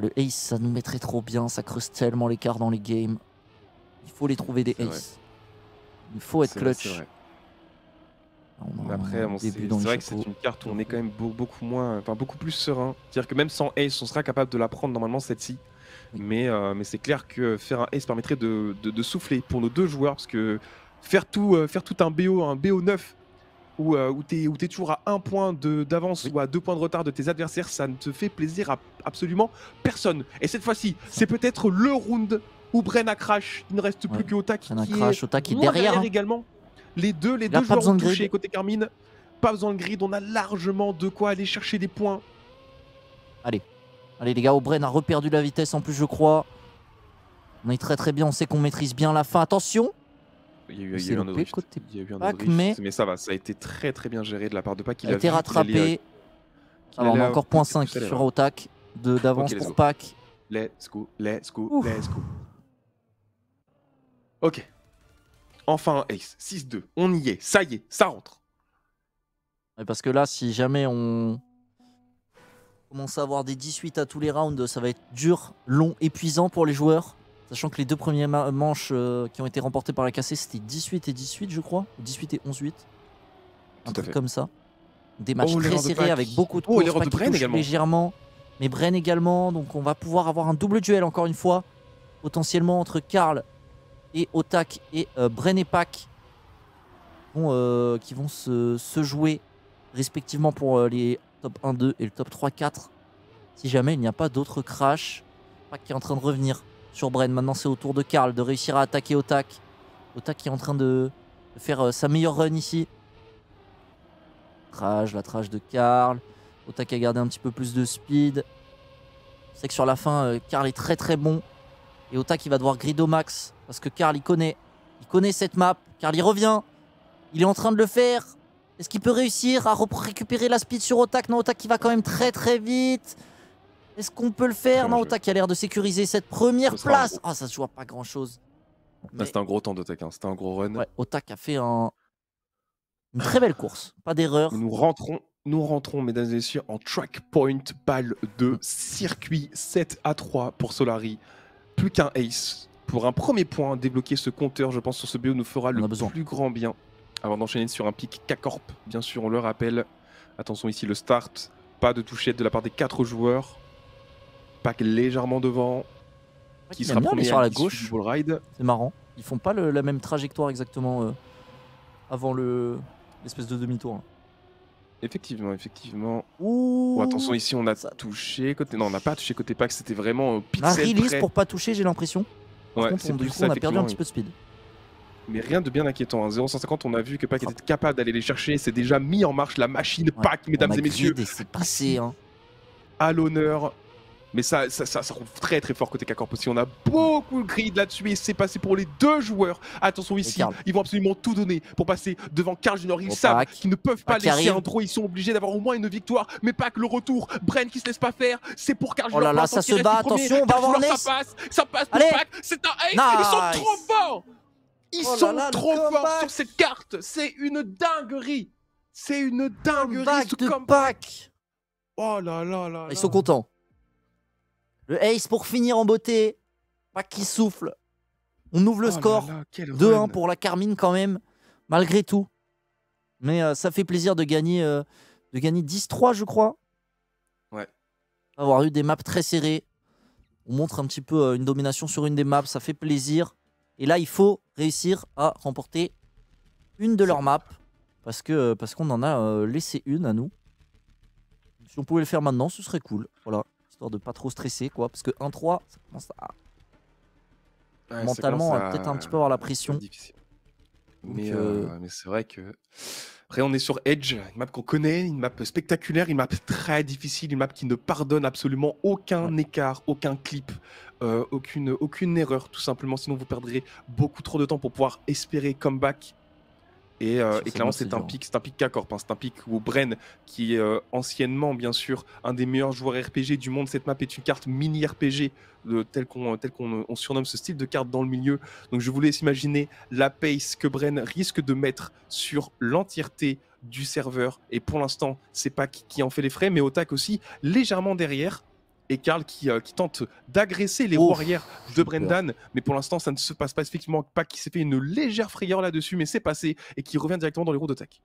Le ace, ça nous mettrait trop bien. Ça creuse tellement l'écart dans les games. Il faut les trouver des C'est vrai. aces. Il faut être C'est vrai, clutch. c'est vrai. On a Après, un bon, c'est début dans les vrai que c'est chapeaux. une carte où on est quand même beaucoup plus serein. C'est-à-dire que même sans ace, on sera capable de la prendre normalement cette-ci. Oui. Mais c'est clair que faire un ace permettrait de souffler pour nos deux joueurs, parce que faire tout un BO 9 où t'es toujours à 1 point d'avance Oui. ou à 2 points de retard de tes adversaires, ça ne te fait plaisir à absolument personne. Et cette fois-ci, c'est peut-être le round où Bren a crash. Il ne reste plus Ouais. que Otak Bren a qui crash, Otak qui est loin derrière, hein. également. Les deux Là, pas joueurs besoin ont de grid. touché côté Carmine. Pas besoin de grid, on a largement de quoi aller chercher des points. Allez les gars, Bren a reperdu la vitesse en plus je crois. On est très bien, on sait qu'on maîtrise bien la fin. Attention. Il y a eu C'est un loupé autre drift. côté Il y a eu un Pac, autre drift, mais- mais ça va, ça a été très bien géré de la part de Pac. Il a été rattrapé. Alors, on a encore point 5 sur Otak d'avance Ok, let's pour go. Pac. Let's go, let's go, Ouf. let's go. Ok. Enfin un ace, 6-2. On y est, ça y est, ça rentre. Ouais, parce que là, si jamais on commence à avoir des 18 à tous les rounds, ça va être dur, long, épuisant pour les joueurs. Sachant que les deux premières manches qui ont été remportées par la cassée, c'était 18 et 18, je crois. 18 et 11-8. Un Tout à truc fait. comme ça. Des matchs Oh, très l'erreur de serrés Pac. avec beaucoup de Oh, courses. l'erreur Pac de qui Bren touche également. légèrement. Mais Bren également. Donc on va pouvoir avoir un double duel encore une fois. Potentiellement entre Karl et Otak et Bren et Pac. Qui vont se jouer respectivement pour les top 1-2 et le top 3-4. Si jamais il n'y a pas d'autres crash. Pac qui est en train de revenir sur Bren. Maintenant c'est au tour de Karl de réussir à attaquer Otak. Otak qui est en train de faire sa meilleure run ici. La trash de Karl. Otak a gardé un petit peu plus de speed. On sait que sur la fin, Karl est très bon. Et Otak il va devoir grid au max. Parce que Karl il connaît cette map. Karl il revient. Il est en train de le faire. Est-ce qu'il peut réussir à récupérer la speed sur Otak? Non, Otak qui va quand même très vite. Est-ce qu'on peut le faire? Très Non, jeu. Otak qui a l'air de sécuriser cette première Ce sera place. un Oh, ça se joue à pas grand chose. Ah, c'était un gros temps d'Otak, hein. C'était un gros run. Ouais, Otak a fait une très belle course. Pas d'erreur. Nous rentrons, mesdames et messieurs, en track point, balle de circuit 7-3 pour Solari. Plus qu'un ace. Pour un premier point, débloquer ce compteur, je pense, sur ce BO nous fera On a le besoin. plus grand bien. Avant d'enchaîner sur un pic K-Corp, bien sûr, on le rappelle. Attention ici, le start. Pas de touchette de la part des 4 joueurs. Pac légèrement devant. Qui Il sera aime bien aller premier sur à la l'issue gauche. du ball ride. C'est marrant. Ils font pas la même trajectoire exactement avant l'espèce de demi-tour. Là. Effectivement. Ouh. Oh, attention, ici, on a Ça- touché côté. Non, on n'a pas touché côté Pac, c'était vraiment On a pixel release près. pour pas toucher, j'ai l'impression. Par Ouais, contre, c'est du plus coup, ça, on a perdu un effectivement, petit peu de speed. Mais rien de bien inquiétant. Hein. 0-150, on a vu que Pac était capable d'aller les chercher. C'est déjà mis en marche la machine Ouais, Pac, mesdames on a et messieurs, grid et c'est passé. Hein. à l'honneur. Mais ça roule très fort côté K-Corp aussi. On a beaucoup de grid là-dessus et c'est passé pour les deux joueurs. Attention ici, Karl. ils vont absolument tout donner pour passer devant Karl Junior. Ils Oh, savent Pac. qu'ils ne peuvent pas Pac qui laisser arrive. un draw. Ils sont obligés d'avoir au moins une victoire. Mais Pac, le retour. Bren qui se laisse pas faire. C'est pour Karl Oh Junior. là là, pour l'instant, ça qui se reste bat. le premier. Attention, on va Karl avoir un Junior, ace. ça passe pour Allez. Pac. C'est un ace. Ils sont Nice. trop forts. Ils Oh là sont là, le trop forts comeback. sur cette carte. C'est une dinguerie. C'est une dinguerie Comeback ce de comeback. Pac. Oh là là là Ils là. sont contents. Le ace pour finir en beauté. Pas qui souffle. On ouvre le Oh là score. là, quel 2-1 run. pour la Carmine quand même. Malgré tout. Mais ça fait plaisir de gagner 10-3 je crois. Ouais. Avoir eu des maps très serrées. On montre un petit peu une domination sur une des maps. Ça fait plaisir. Et là il faut réussir à remporter une de leurs maps. Parce qu'on en a laissé une à nous. Si on pouvait le faire maintenant, ce serait cool. Voilà. Histoire de pas trop stresser, quoi. Parce que 1-3, ça commence à. Ouais, ça Mentalement, commence on va peut-être un petit peu avoir la à être pression. difficile. Donc, Mais c'est vrai que. Après, on est sur Edge, une map qu'on connaît, une map spectaculaire, une map très difficile, une map qui ne pardonne absolument ouais, aucun écart, aucun clip, aucune erreur, tout simplement. Sinon, vous perdrez beaucoup trop de temps pour pouvoir espérer comeback. Et sur cette clairement, map, c'est dur. c'est un pick K-Corp, hein. C'est un pick où Bren, qui est anciennement, bien sûr, un des meilleurs joueurs RPG du monde, cette map est une carte mini RPG, telle qu'on on surnomme ce style de carte dans le milieu. Donc je vous laisse imaginer la pace que Bren risque de mettre sur l'entièreté du serveur. Et pour l'instant, c'est pas qui en fait les frais, mais Otak aussi, légèrement derrière. Et Karl qui tente d'agresser les roues Ouf, arrière j'ai de eu peur. Brendan, mais pour l'instant ça ne se passe pas effectivement. Pac qui s'est fait une légère frayeur là-dessus, mais c'est passé et qui revient directement dans les roues d'attaque.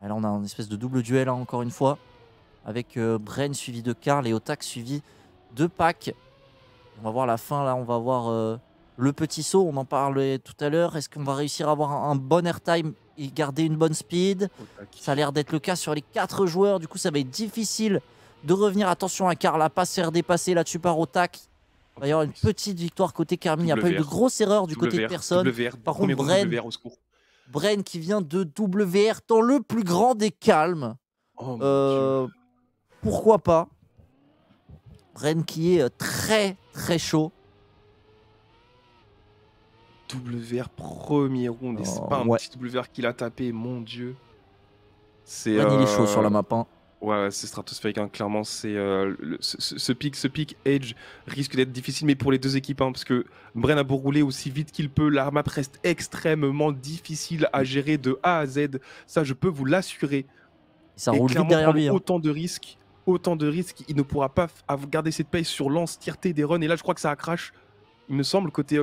Et là, on a un espèce de double duel, hein, encore une fois. Avec Bren suivi de Karl et Otak suivi de Pac. On va voir la fin, là. On va voir le petit saut. On en parlait tout à l'heure. Est-ce qu'on va réussir à avoir un bon airtime et garder une bonne speed? Otak. Ça a l'air d'être le cas sur les 4 joueurs. Du coup, ça va être difficile de revenir. Attention à Karl, à pas se faire dépasser là-dessus par Otak. Il va y avoir une petite victoire côté Carmine. Il n'y a pas eu de WR. grosse erreur du côté de WR, personne. WR, Par premier contre, round WR au secours. Bren qui vient de WR dans le plus grand des calmes. Oh mon dieu. Pourquoi pas? Bren qui est très très chaud. WR premier round et c'est pas un Ouais. petit WR qu'il a tapé, mon dieu. C'est Bren il est chaud sur la map. Hein. Ouais, c'est stratosphérique, hein. Clairement, c'est ce pic Edge risque d'être difficile, mais pour les deux équipes, hein, parce que Bren a beau rouler aussi vite qu'il peut, la map reste extrêmement difficile à gérer de A à Z. Ça, je peux vous l'assurer. Ça Et roule vite clairement, derrière prendre lui. Hein. autant de risques, il ne pourra pas garder cette pace sur l'entièreté des runs. Et là, je crois que ça a crash. Il me semble, côté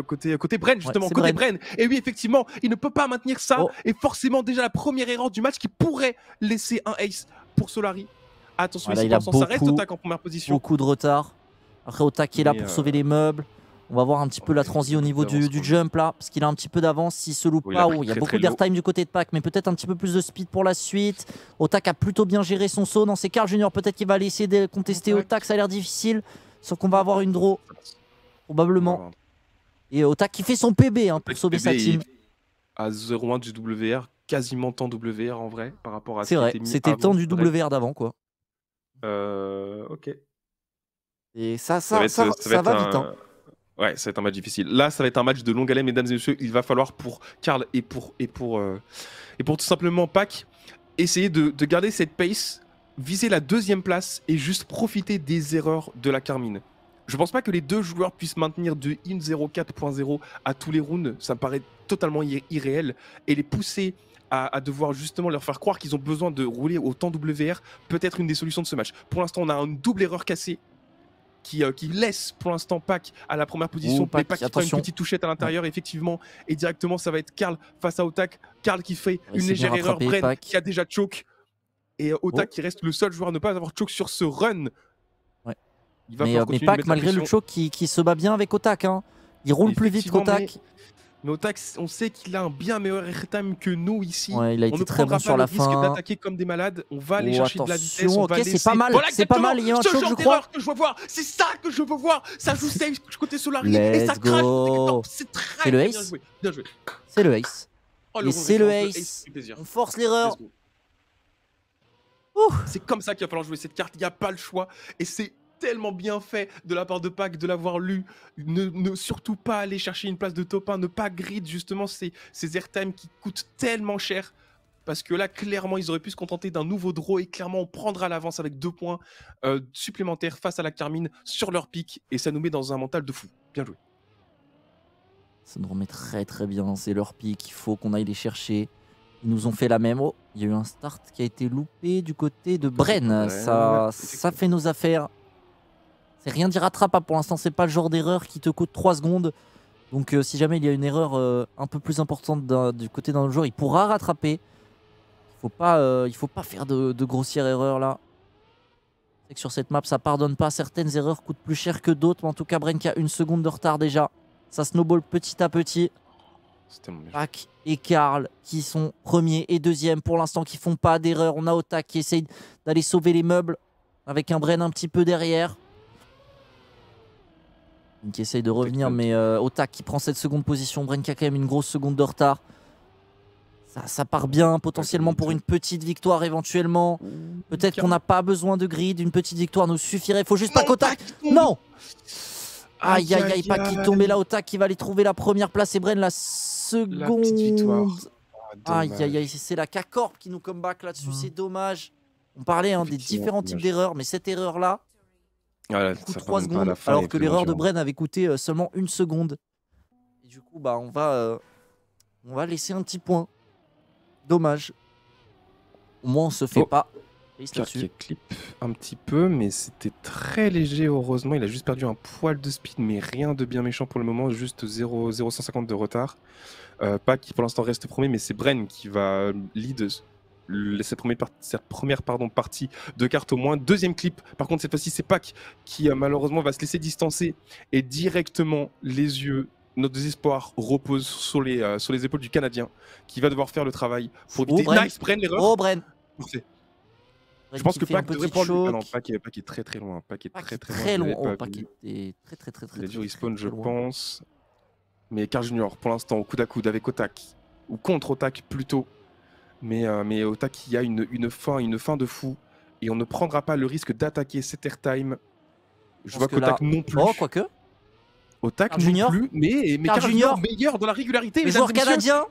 Bren, justement, Ouais, côté Bren. Bren. Et oui, effectivement, il ne peut pas maintenir ça. Oh. Et forcément, déjà, la première erreur du match qui pourrait laisser un ace pour Solari. Attention, Voilà, ici, il a pour l'instant, ça reste beaucoup, Otak en première position. beaucoup de retard. Après, Otak qui est là Mais, pour sauver les meubles. On va voir un petit peu la ouais, transi au niveau d'avance, du quoi. jump là, parce qu'il a un petit peu d'avance. S'il se loupe Bon, il a pas, pris il y a très, beaucoup très d'airtime du côté de Pac, mais peut-être un petit peu plus de speed pour la suite. Otak a plutôt bien géré son saut. Non, c'est Carl Junior peut-être qu'il va aller essayer de contester Otak. Ça a l'air difficile, sauf qu'on va avoir une draw, probablement. Et Otak qui fait son PB hein, pour sauver sa team. À 0-1 du WR, quasiment temps WR en vrai, par rapport à ce C'est qui vrai, était mis c'était le avant. temps du WR d'avant quoi. Ok. Et ça va va vite. Hein. Ouais, ça va être un match difficile. Là, ça va être un match de longue haleine, mesdames et messieurs. Il va falloir pour Karl et pour tout simplement Pac essayer de garder cette pace, viser la deuxième place et juste profiter des erreurs de la Carmine. Je pense pas que les deux joueurs puissent maintenir de in 0.4.0 à tous les rounds. Ça me paraît totalement irréel. Et les pousser à devoir justement leur faire croire qu'ils ont besoin de rouler autant WR peut être une des solutions de ce match. Pour l'instant, on a une double erreur cassée qui laisse pour l'instant Pac à la première position. Pac, Pac qui fera une petite touchette à l'intérieur, effectivement. Et directement, ça va être Karl face à Otak. Karl qui fait une légère erreur. Bren Pac. qui a déjà choke. Et Otak qui reste le seul joueur à ne pas avoir choke sur ce run. Ouais. Il va mais Pac, malgré le choke, qui se bat bien avec Otak. Hein. Il roule plus vite qu'Otak. Mais Otak, on sait qu'il a un bien meilleur airtime que nous ici. Ouais, il a été très bon sur la fin. On ne prendra pas le risque d'attaquer comme des malades. On va aller chercher de la vitesse. On va c'est pas mal. Voilà, c'est pas mal. Il y a un choke, je crois. Que je veux voir. C'est ça que je veux voir. Ça joue safe côté Solari et ça crache. C'est très bien joué. Bien joué. C'est le ace. Oh, et c'est le ace. On force l'erreur. C'est comme ça qu'il va falloir jouer cette carte. Il n'y a pas le choix. Et c'est tellement bien fait de la part de Pac de l'avoir lu. Ne surtout pas aller chercher une place de top 1, ne pas grid justement ces airtime qui coûtent tellement cher. Parce que là, clairement, ils auraient pu se contenter d'un nouveau draw et clairement, on prendra l'avance avec 2 points supplémentaires face à la Carmine sur leur pic. Et ça nous met dans un mental de fou. Bien joué. Ça nous remet très très bien. C'est leur pic. Il faut qu'on aille les chercher. Ils nous ont fait la même. Oh, il y a eu un start qui a été loupé du côté de Bren. Ça fait nos affaires. C'est rien d'irrattrapable pour l'instant. C'est pas le genre d'erreur qui te coûte 3 secondes. Donc si jamais il y a une erreur un peu plus importante du côté d'un joueur, il pourra rattraper. Il faut pas faire de grossières erreurs là. C'est que sur cette map, ça pardonne pas. Certaines erreurs coûtent plus cher que d'autres. Mais en tout cas, Bren qui a 1 seconde de retard déjà. Ça snowball petit à petit. Pac et Karl qui sont premiers et deuxièmes pour l'instant, qui font pas d'erreur. On a Otak qui essaye d'aller sauver les meubles avec un Bren un petit peu derrière. Qui essaye de revenir, mais Otak qui prend cette seconde position. Bren qui a quand même une grosse seconde de retard. Ça part bien, potentiellement pour une petite victoire éventuellement. Peut-être qu'on n'a pas besoin de grid. Une petite victoire nous suffirait. Faut juste pas qu'Otak. Non! Aïe aïe aïe, Pac qui tombe. Et là, Otak qui va aller trouver la première place. Et Bren la seconde. La petite victoire. Aïe aïe aïe, c'est la K-Corp qui nous comeback là-dessus. C'est dommage. On parlait des différents types d'erreurs, mais cette erreur-là. Voilà, coûte 3 secondes, alors que l'erreur de Bren avait coûté seulement 1 seconde. Et du coup, bah, on va laisser un petit point. Dommage. Au moins, on se fait pas. Qui clip un petit peu, mais c'était très léger, heureusement. Il a juste perdu un poil de speed, mais rien de bien méchant pour le moment. Juste 0,150 de retard. Pac qui pour l'instant reste premier, mais c'est Bren qui va lead cette première partie de cartes au moins. Deuxième clip, par contre cette fois-ci c'est Pac qui malheureusement va se laisser distancer et directement les yeux, notre désespoir repose sur les épaules du Canadien qui va devoir faire le travail pour éviter. Bren. Nice Bren, l'erreur. Oh Bren. Parfait. Je pense que Pac devrait prendre. Ah non, Pac est très très loin. Pac est très loin. Oh, Pac est très Il a dû respawn, je pense. Mais Karl Junior, pour l'instant, au coude à coude avec Otak, ou contre Otak plutôt. Mais Otak, il y a une fin de fou. Et on ne prendra pas le risque d'attaquer cet airtime. Je vois qu'Otak non plus. Oh, quoique. Otak non plus, mais Karl Junior meilleur dans la régularité. Le joueur canadien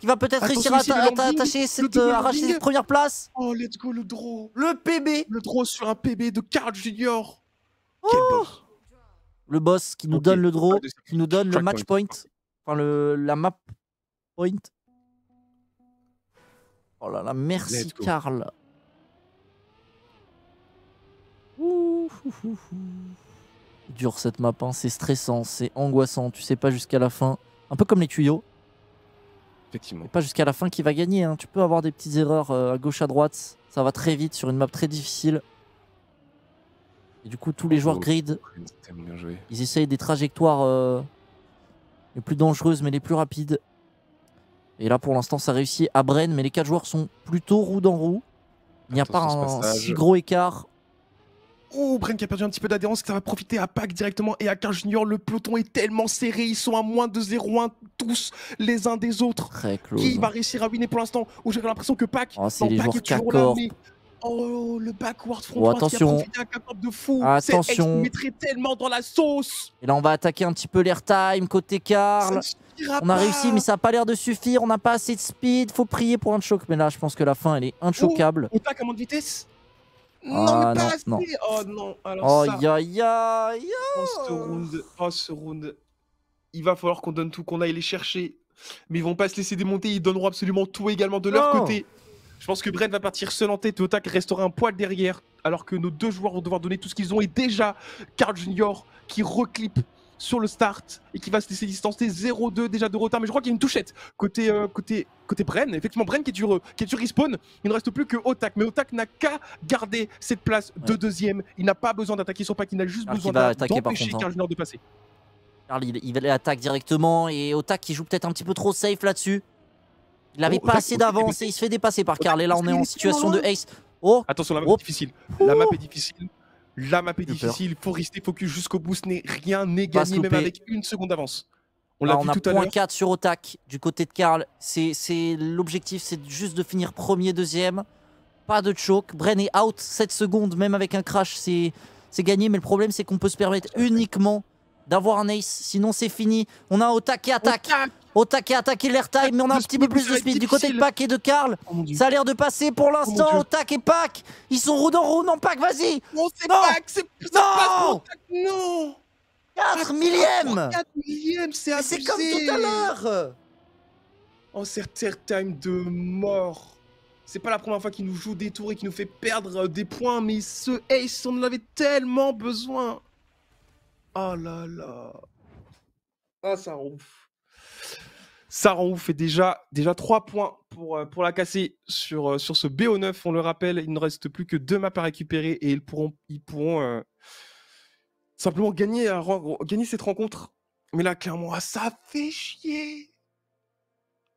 qui va peut-être réussir à arracher cette première place. Oh, let's go, le draw. Le PB. Le draw sur un PB de Karl Junior. Oh. Quel boss. Le boss qui nous donne le draw, qui nous donne le match point. Enfin, la map point. Oh là là, merci Karl. Dur cette map, hein. C'est stressant, c'est angoissant, tu sais pas jusqu'à la fin. Un peu comme les tuyaux. Effectivement. Pas jusqu'à la fin qui va gagner, hein. Tu peux avoir des petites erreurs à gauche à droite. Ça va très vite sur une map très difficile. Et du coup, tous les joueurs grid, ils essayent des trajectoires les plus dangereuses mais les plus rapides. Et là, pour l'instant, ça réussit à Bren, mais les 4 joueurs sont plutôt roue dans roue. Il n'y a pas un si gros écart. Oh, Bren qui a perdu un petit peu d'adhérence, ça va profiter à Pac directement et à Karl Junior. Le peloton est tellement serré, ils sont à moins de 0,1 tous les uns des autres. Très close. Qui va réussir à winner pour l'instant? Où j'ai l'impression que Pac, c'est les joueurs K-Corp. Oh, le backward front oh, attention. Qui a profité de fou. Attention. Il mettrait tellement dans la sauce. Et là, on va attaquer un petit peu l'airtime côté Karl. On a réussi, mais ça n'a pas l'air de suffire. On n'a pas assez de speed. Faut prier pour un choc. Mais là, je pense que la fin, elle est inchoquable. Oh, Pac à moins de vitesse. Non, mais pas assez. Non. Oh non. Alors ce round. Il va falloir qu'on donne tout, qu'on aille les chercher. Mais ils vont pas se laisser démonter. Ils donneront absolument tout également de leur côté. Je pense que Bren va partir seul en tête et Otak restera un poil derrière. Alors que nos deux joueurs vont devoir donner tout ce qu'ils ont. Et déjà, Karl Junior qui reclippe sur le start et qui va se laisser distancer 0-2 déjà de retard. Mais je crois qu'il y a une touchette côté Bren. Effectivement, Bren qui est sur respawn. Il ne reste plus que Otak. Mais Otak n'a qu'à garder cette place de deuxième. Il n'a pas besoin d'attaquer sur Pac. Il a juste besoin d'empêcher Karl Junior de passer. Karl, il attaque directement. Et Otak qui joue peut-être un petit peu trop safe là-dessus. Il n'avait pas assez d'avance et il se fait dépasser par Karl. Et là, on est en situation de ace. Oh, attention, la map est difficile. La map est difficile. La map est difficile. Il faut rester focus jusqu'au bout. Rien n'est gagné, même avec 1 seconde d'avance. On l'a vu tout à l'heure. On a .4 sur Otak du côté de Karl. L'objectif, c'est juste de finir premier, deuxième. Pas de choke. Bren est out 7 secondes, même avec un crash, c'est gagné. Mais le problème, c'est qu'on peut se permettre uniquement d'avoir un ace. Sinon, c'est fini. On a Otak qui attaque. Otak qui a attaqué l'airtime, mais on a un petit peu plus de speed du côté de Pac et de Karl. Ça a l'air de passer pour l'instant. Otak et Pac, ils sont roue dans roue. Non, Pac, vas-y. Non, c'est Pac, c'est non. Non. 4 millièmes. 4 millièmes, c'est abusé. C'est comme tout à l'heure. Oh, cet airtime de mort. C'est pas la première fois qu'il nous joue des tours et qu'il nous fait perdre des points, mais ce ace, on en avait tellement besoin. Oh là là. Ah, ça rend ouf. Ça rend ouf. Et déjà 3 points pour la casser sur ce BO9. On le rappelle, il ne reste plus que 2 maps à récupérer et ils pourront simplement gagner cette rencontre. Mais là, clairement, ça fait chier.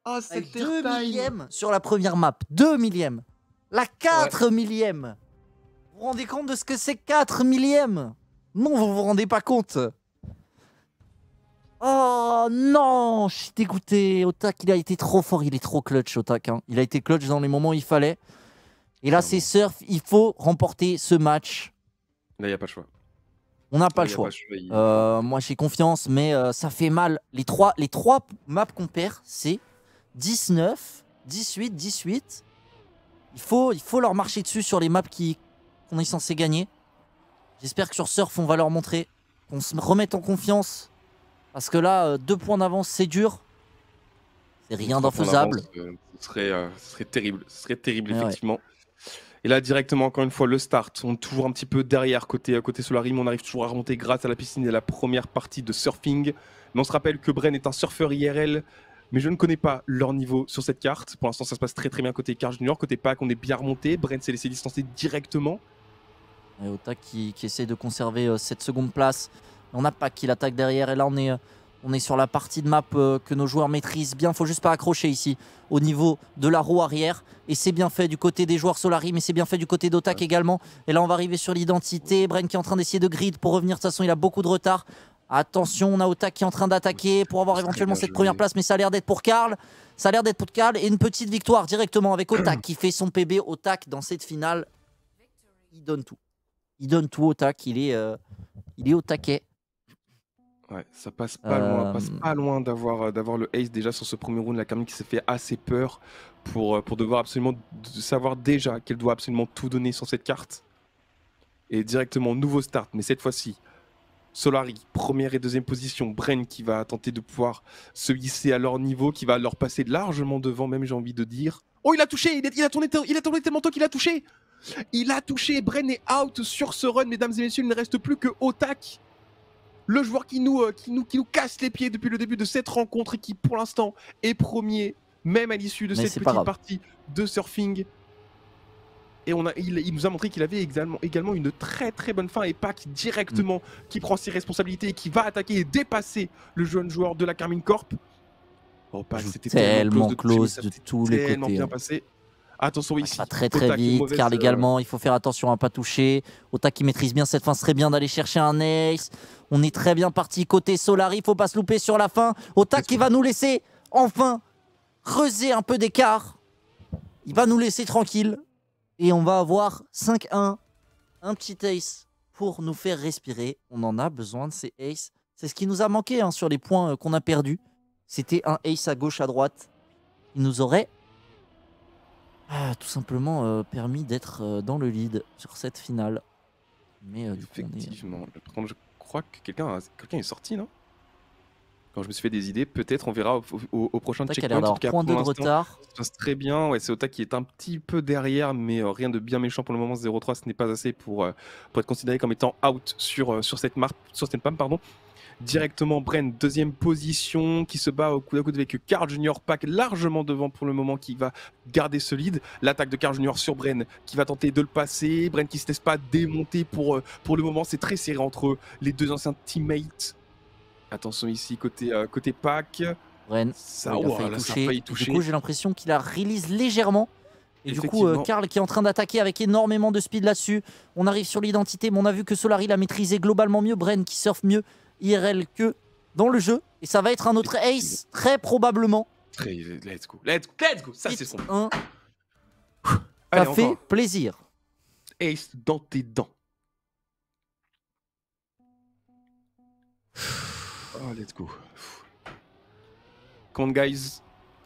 Ah, Avec cet 2 airtime. millièmes sur la première map. 2 millièmes. La 4 millième. Vous vous rendez compte de ce que c'est 4 millièmes? Non, vous vous rendez pas compte. Oh non, je suis dégoûté. Otak, il a été trop fort. Il est trop clutch, Otak. Hein. Il a été clutch dans les moments où il fallait. Et là, c'est Surf. Il faut remporter ce match. Là, il n'y a pas le choix. On n'a pas le choix. Moi, j'ai confiance, mais ça fait mal. Les trois maps qu'on perd, c'est 19, 18, 18. Il faut leur marcher dessus sur les maps qu'on est censé gagner. J'espère que sur Surf, on va leur montrer qu'on se remette en confiance. Parce que là, 2 points d'avance, c'est dur. C'est rien d'infaisable. Ce serait terrible. Ce serait terrible, effectivement. Et là, directement, encore une fois, le start. On est toujours un petit peu derrière côté Solari, mais on arrive toujours à remonter grâce à la piscine et à la première partie de surfing. Mais on se rappelle que Bren est un surfeur IRL, mais je ne connais pas leur niveau sur cette carte. Pour l'instant, ça se passe très très bien côté Car Junior. Côté Pack, on est bien remonté. Bren s'est laissé distancer directement. Et Otak qui essaie de conserver cette seconde place. On a Pack qui l'attaque derrière. Et là, on est sur la partie de map que nos joueurs maîtrisent bien. Il ne faut juste pas accrocher ici au niveau de la roue arrière. Et c'est bien fait du côté des joueurs Solari, mais c'est bien fait du côté d'Otak également. Et là, on va arriver sur l'identité. Bren qui est en train d'essayer de grid pour revenir. De toute façon, il a beaucoup de retard. Attention, on a Otak qui est en train d'attaquer pour avoir éventuellement cette première place. Mais ça a l'air d'être pour Karl. Ça a l'air d'être pour Karl. Et une petite victoire directement avec Otak qui fait son PB. Otak, dans cette finale, il donne tout. Il donne tout, Otak. Il est au taquet. Ouais, ça passe pas loin d'avoir le ace déjà sur ce premier round. La Carmine qui s'est fait assez peur pour devoir absolument savoir déjà qu'elle doit absolument tout donner sur cette carte. Et directement, nouveau start, mais cette fois-ci, Solari, première et deuxième position. Bren qui va tenter de pouvoir se hisser à leur niveau, qui va leur passer largement devant, même j'ai envie de dire. Oh, il a touché, il a tourné tellement tôt qu'il a touché. Il a touché, Bren est out sur ce run, mesdames et messieurs, il ne reste plus que Otak. Le joueur qui nous casse les pieds depuis le début de cette rencontre et qui, pour l'instant, est premier, même à l'issue de cette petite partie de surfing. Et il nous a montré qu'il avait également une très très bonne fin. Et Pack directement qui prend ses responsabilités et qui va attaquer et dépasser le jeune joueur de la Carmine Corp. Oh, Pack, c'était tellement close de tous les côtés. Tellement bien passé. Attention ici. Ça va très très vite. Karl également, il faut faire attention à ne pas toucher. Otak qui maîtrise bien cette fin, serait bien d'aller chercher un ace. On est très bien parti côté Solari, il ne faut pas se louper sur la fin. Otak qui va nous laisser enfin creuser un peu d'écart. Il va nous laisser tranquille. Et on va avoir 5-1. Un petit ace pour nous faire respirer. On en a besoin de ces aces. C'est ce qui nous a manqué hein, sur les points qu'on a perdus. C'était un ace à gauche, à droite. Il nous aurait tout simplement permis d'être dans le lead sur cette finale. Mais effectivement, je crois que quelqu'un est sorti, non? Quand je me suis fait des idées, peut-être on verra au prochain checkpoint. En tout cas, point de retard. Ça se passe très bien. Ouais, c'est Otak qui est un petit peu derrière, mais rien de bien méchant pour le moment. 0-3, ce n'est pas assez pour être considéré comme étant out sur cette map, pardon. Directement, Bren, deuxième position, qui se bat au coude à coude avec Karl Junior, Pack largement devant pour le moment, qui va garder ce lead. L'attaque de Karl Junior sur Bren, qui va tenter de le passer. Bren qui ne se laisse pas démonter pour le moment. C'est très serré entre les deux anciens teammates. Attention ici, côté Pack. Bren, ça a failli toucher. Du coup, j'ai l'impression qu'il a release légèrement. Et du coup, Karl qui est en train d'attaquer avec énormément de speed là-dessus. On arrive sur l'identité, mais on a vu que Solari l'a maîtrisé globalement mieux. Bren qui surfe mieux IRL que dans le jeu. Et ça va être un autre ace, très probablement. Let's go. Ça, c'est son. Ça fait plaisir. Ace dans tes dents. Oh, let's go. Come on, guys.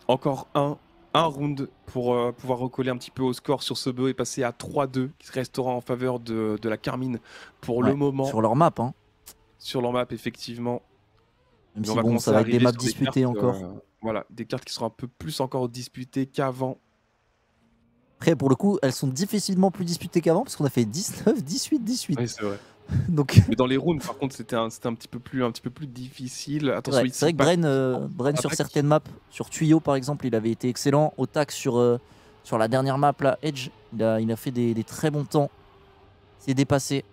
Encore un round pour pouvoir recoller un petit peu au score sur ce BO et passer à 3-2 qui restera en faveur de la Carmine pour le moment. Sur leur map, hein. Sur leur map, effectivement. Même Mais on si va bon, ça commencer à va être des arriver maps sur des disputées cartes, encore. voilà, des cartes qui seront un peu plus encore disputées qu'avant. Après, pour le coup, elles sont difficilement plus disputées qu'avant parce qu'on a fait 19, 18, Oui, 18. c'est vrai. Donc, Mais dans les rounds, par contre, c'était un petit peu plus difficile. Attention c'est ici, vrai que Pac Bren sur attaque. certaines maps, sur Tuyau par exemple, il avait été excellent. Otak sur la dernière map, là, Edge, il a fait des très bons temps. Il s'est dépassé.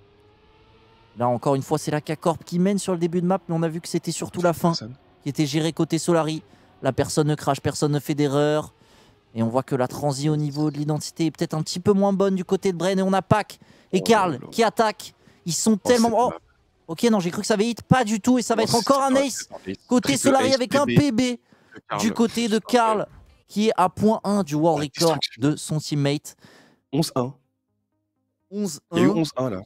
Là, encore une fois, c'est la K-Corp qui mène sur le début de map, mais on a vu que c'était surtout la fin Personne. qui était gérée côté Solari. Là, personne ne crache, personne ne fait d'erreur. Et on voit que la transi au niveau de l'identité est peut-être un petit peu moins bonne du côté de Bren. Et on a Pac et Oh là Karl là. qui attaquent. Ils sont Oh, tellement... cette Oh, map. ok, non, j'ai cru que ça avait hit. Pas du tout. Et ça va Oh, être encore un ace côté Triple Solari ace, avec un PB PB de Karl. du côté de Karl qui est à point 1 du world La record destruction. de son teammate. 11-1. 11-1. Il y a eu 11-1 là.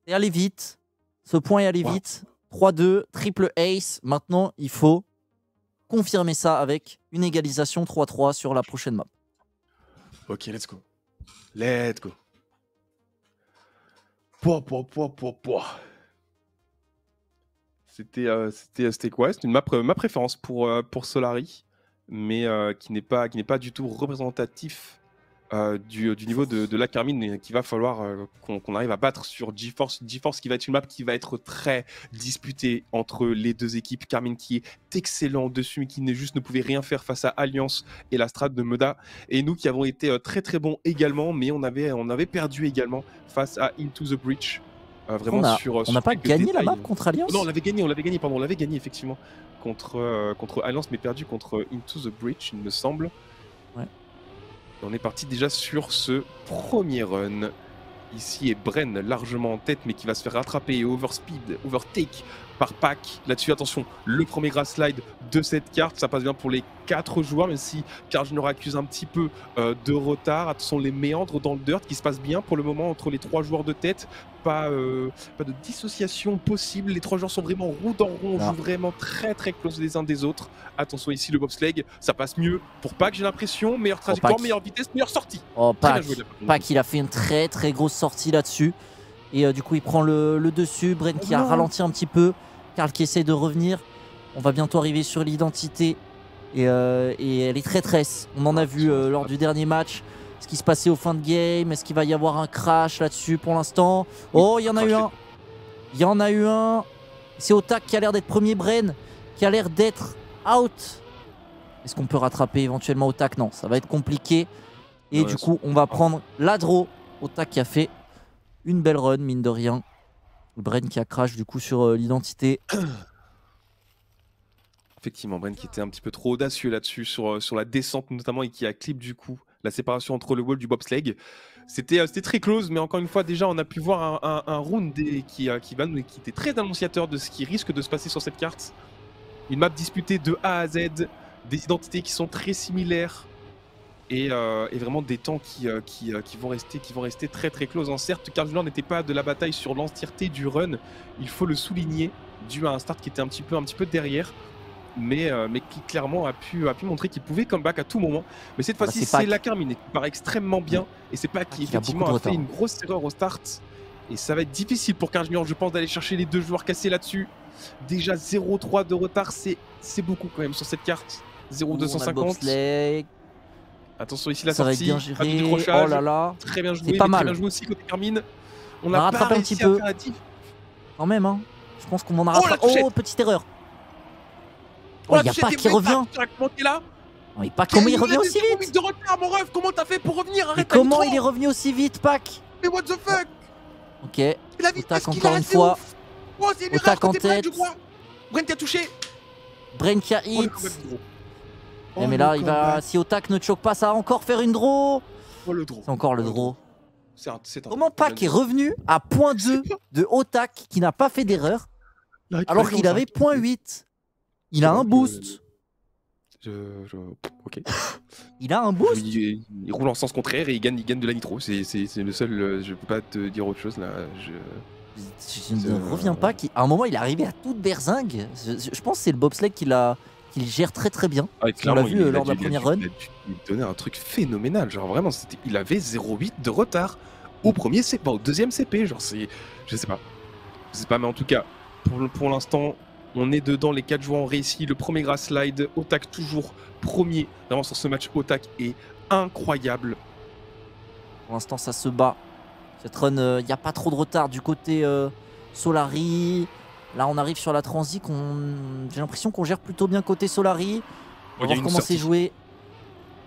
C'est allé vite. Ce point est allé Wow. vite. 3-2, triple ace. Maintenant, il faut confirmer ça avec une égalisation 3-3 sur la prochaine map. Ok, let's go. Let's go. Pouah. C'était quoi? C'était ma préférence pour Solari, mais qui n'est pas du tout représentatif du niveau de la Carmine, et qu'il va falloir qu'on arrive à battre sur GeForce. GeForce qui va être une map qui va être très disputée entre les deux équipes. Carmine qui est excellent dessus, mais qui ne pouvait rien faire face à Alliance et la strat de Meda. Et nous qui avons été très très bons également, mais on avait perdu également face à Into the Breach. Vraiment On n'a pas quelques gagné la détails. map contre Alliance? Non, on l'avait gagné effectivement contre Alliance, mais perdu contre Into the Breach, il me semble. Ouais. Et on est parti déjà sur ce premier run. Ici est Bren largement en tête, mais qui va se faire rattraper et overtake par Pac. Là-dessus, attention, le premier grass slide de cette carte, ça passe bien pour les 4 joueurs, même si Carl Junior accuse un petit peu de retard. Attention, les méandres dans le dirt qui se passent bien pour le moment entre les 3 joueurs de tête. Pas de dissociation possible. Les 3 joueurs sont vraiment roue dans rond. On joue vraiment très très close les uns des autres. Attention ici, le bobsleigh, ça passe mieux pour Pac, j'ai l'impression. Meilleure trajectoire, Pac. meilleure vitesse, meilleure sortie. Oh, Très bien Pac. joué de la part de Pac, il a fait une très très grosse sortie là-dessus. Et du coup, il prend le dessus. Bren qui a ralenti un petit peu. Karl qui essaie de revenir. On va bientôt arriver sur l'identité. Et elle est traîtresse. On en a vu lors du dernier match ce qui se passait au fin de game. Est-ce qu'il va y avoir un crash là-dessus pour l'instant? Oh, il y en a eu un. Il y en a eu un. C'est Otak qui a l'air d'être premier. Bren qui a l'air d'être out. Est-ce qu'on peut rattraper éventuellement Otak? Non, ça va être compliqué. Et du coup, on va prendre la draw. Otak qui a fait une belle run, mine de rien. Bren qui a crash du coup sur l'identité. Effectivement, Bren qui était un petit peu trop audacieux là-dessus, sur la descente notamment, et qui a clip du coup la séparation entre le wall du bobsleigh. C'était très close, mais encore une fois, déjà, on a pu voir un round qui était très annonciateur de ce qui risque de se passer sur cette carte. Une map disputée de A à Z, des identités qui sont très similaires, et vraiment des temps qui vont rester très très close. Certes, Carl Junior n'était pas de la bataille sur l'entièreté du run, il faut le souligner, dû à un start qui était un petit peu derrière, mais qui clairement a pu montrer qu'il pouvait comeback à tout moment. Mais cette fois-ci, c'est la Carmine qui part extrêmement bien, et c'est Pac qui effectivement a fait une grosse erreur au start, et ça va être difficile pour Carl Junior, je pense, d'aller chercher les 2 joueurs cassés là-dessus. Déjà 0-3 de retard, c'est beaucoup quand même sur cette carte. 0-250. Attention ici la ça sortie, va être bien pas de géré. décrochage. Oh là là, très bien joué, c'est pas mal. Très bien joué aussi côté Carmine. On a rattrapé un petit peu. Quand même, hein. Je pense qu'on en a rattrapé. Oh, petite erreur. Oh, il n'y a pas qui revient. Non, mais pas comment il revient aussi vite. De retard, mon ref, comment t'as fait pour revenir? Mais comment il est revenu aussi vite, Pac? Mais what the fuck? Ok, Otak encore une fois. Otak en tête. Bren qui a touché. Bren qui a hit. Mais là, il va. Si Otak ne choque pas, ça va encore faire une draw. C'est encore le draw. Comment Pac est revenu à point 2 de Otak qui n'a pas fait d'erreur alors qu'il avait point 8? Il a un boost. Ok. Il a un boost. Il roule en sens contraire et il gagne de la nitro. C'est le seul. Je peux pas te dire autre chose là. Je ne reviens pas. À un moment, il est arrivé à toute berzingue. Je pense que c'est le bobsleigh qu'il gère très très bien. On l'a vu lors de la première run. Il donnait un truc phénoménal. Genre vraiment, il avait 0,8 de retard au premier CP, au deuxième CP. Genre je sais pas. Mais en tout cas, pour l'instant, On est dedans, les 4 joueurs ont réussi. Le premier grass slide, Otak toujours premier. Vraiment sur ce match, Otak est incroyable. Pour l'instant, ça se bat. Cette run, il n'y a pas trop de retard du côté Solari. Là, on arrive sur la transi. J'ai l'impression qu'on gère plutôt bien côté Solari. On va voir comment c'est joué.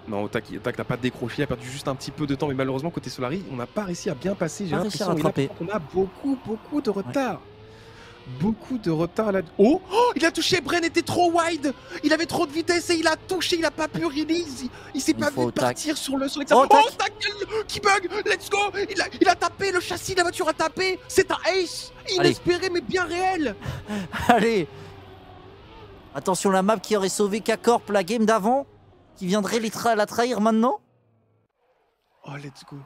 Non, Otak n'a pas décroché, il a perdu juste un petit peu de temps, mais malheureusement côté Solari, on n'a pas réussi à bien passer. J'ai l'impression qu'on a beaucoup de retard. Ouais. Beaucoup de retard là. Oh, il a touché, Bren était trop wide. Il avait trop de vitesse et il a touché, il a pas pu release. Il s'est pas vu partir sur l'examen. Oh, Otak qui bug, let's go. Il a tapé, le châssis de la voiture a tapé. C'est un ace, inespéré mais bien réel. Allez. Attention, la map qui aurait sauvé K-Corp la game d'avant, qui viendrait la trahir maintenant. Oh, let's go.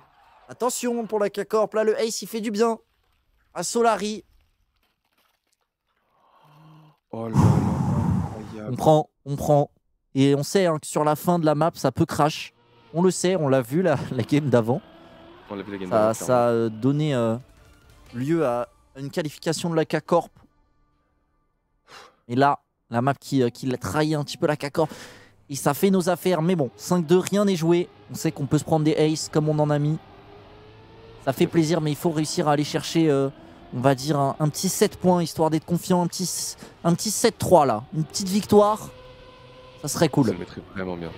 Attention pour la K-Corp, là le ace il fait du bien. À Solari. Oh là là, on prend. Et on sait hein, que sur la fin de la map, ça peut crash. On le sait, on l'a vu la game d'avant. On l'a vu la game d'avant. Ça a donné lieu à une qualification de la K-Corp. Et là, la map qui l'a trahi un petit peu la K-Corp. Et ça fait nos affaires. Mais bon, 5-2, rien n'est joué. On sait qu'on peut se prendre des aces comme on en a mis. Ça fait plaisir, mais il faut réussir à aller chercher... on va dire un petit 7 points, histoire d'être confiant, un petit 7-3 là. Une petite victoire, ça serait cool. Ça nous mettrait vraiment bien.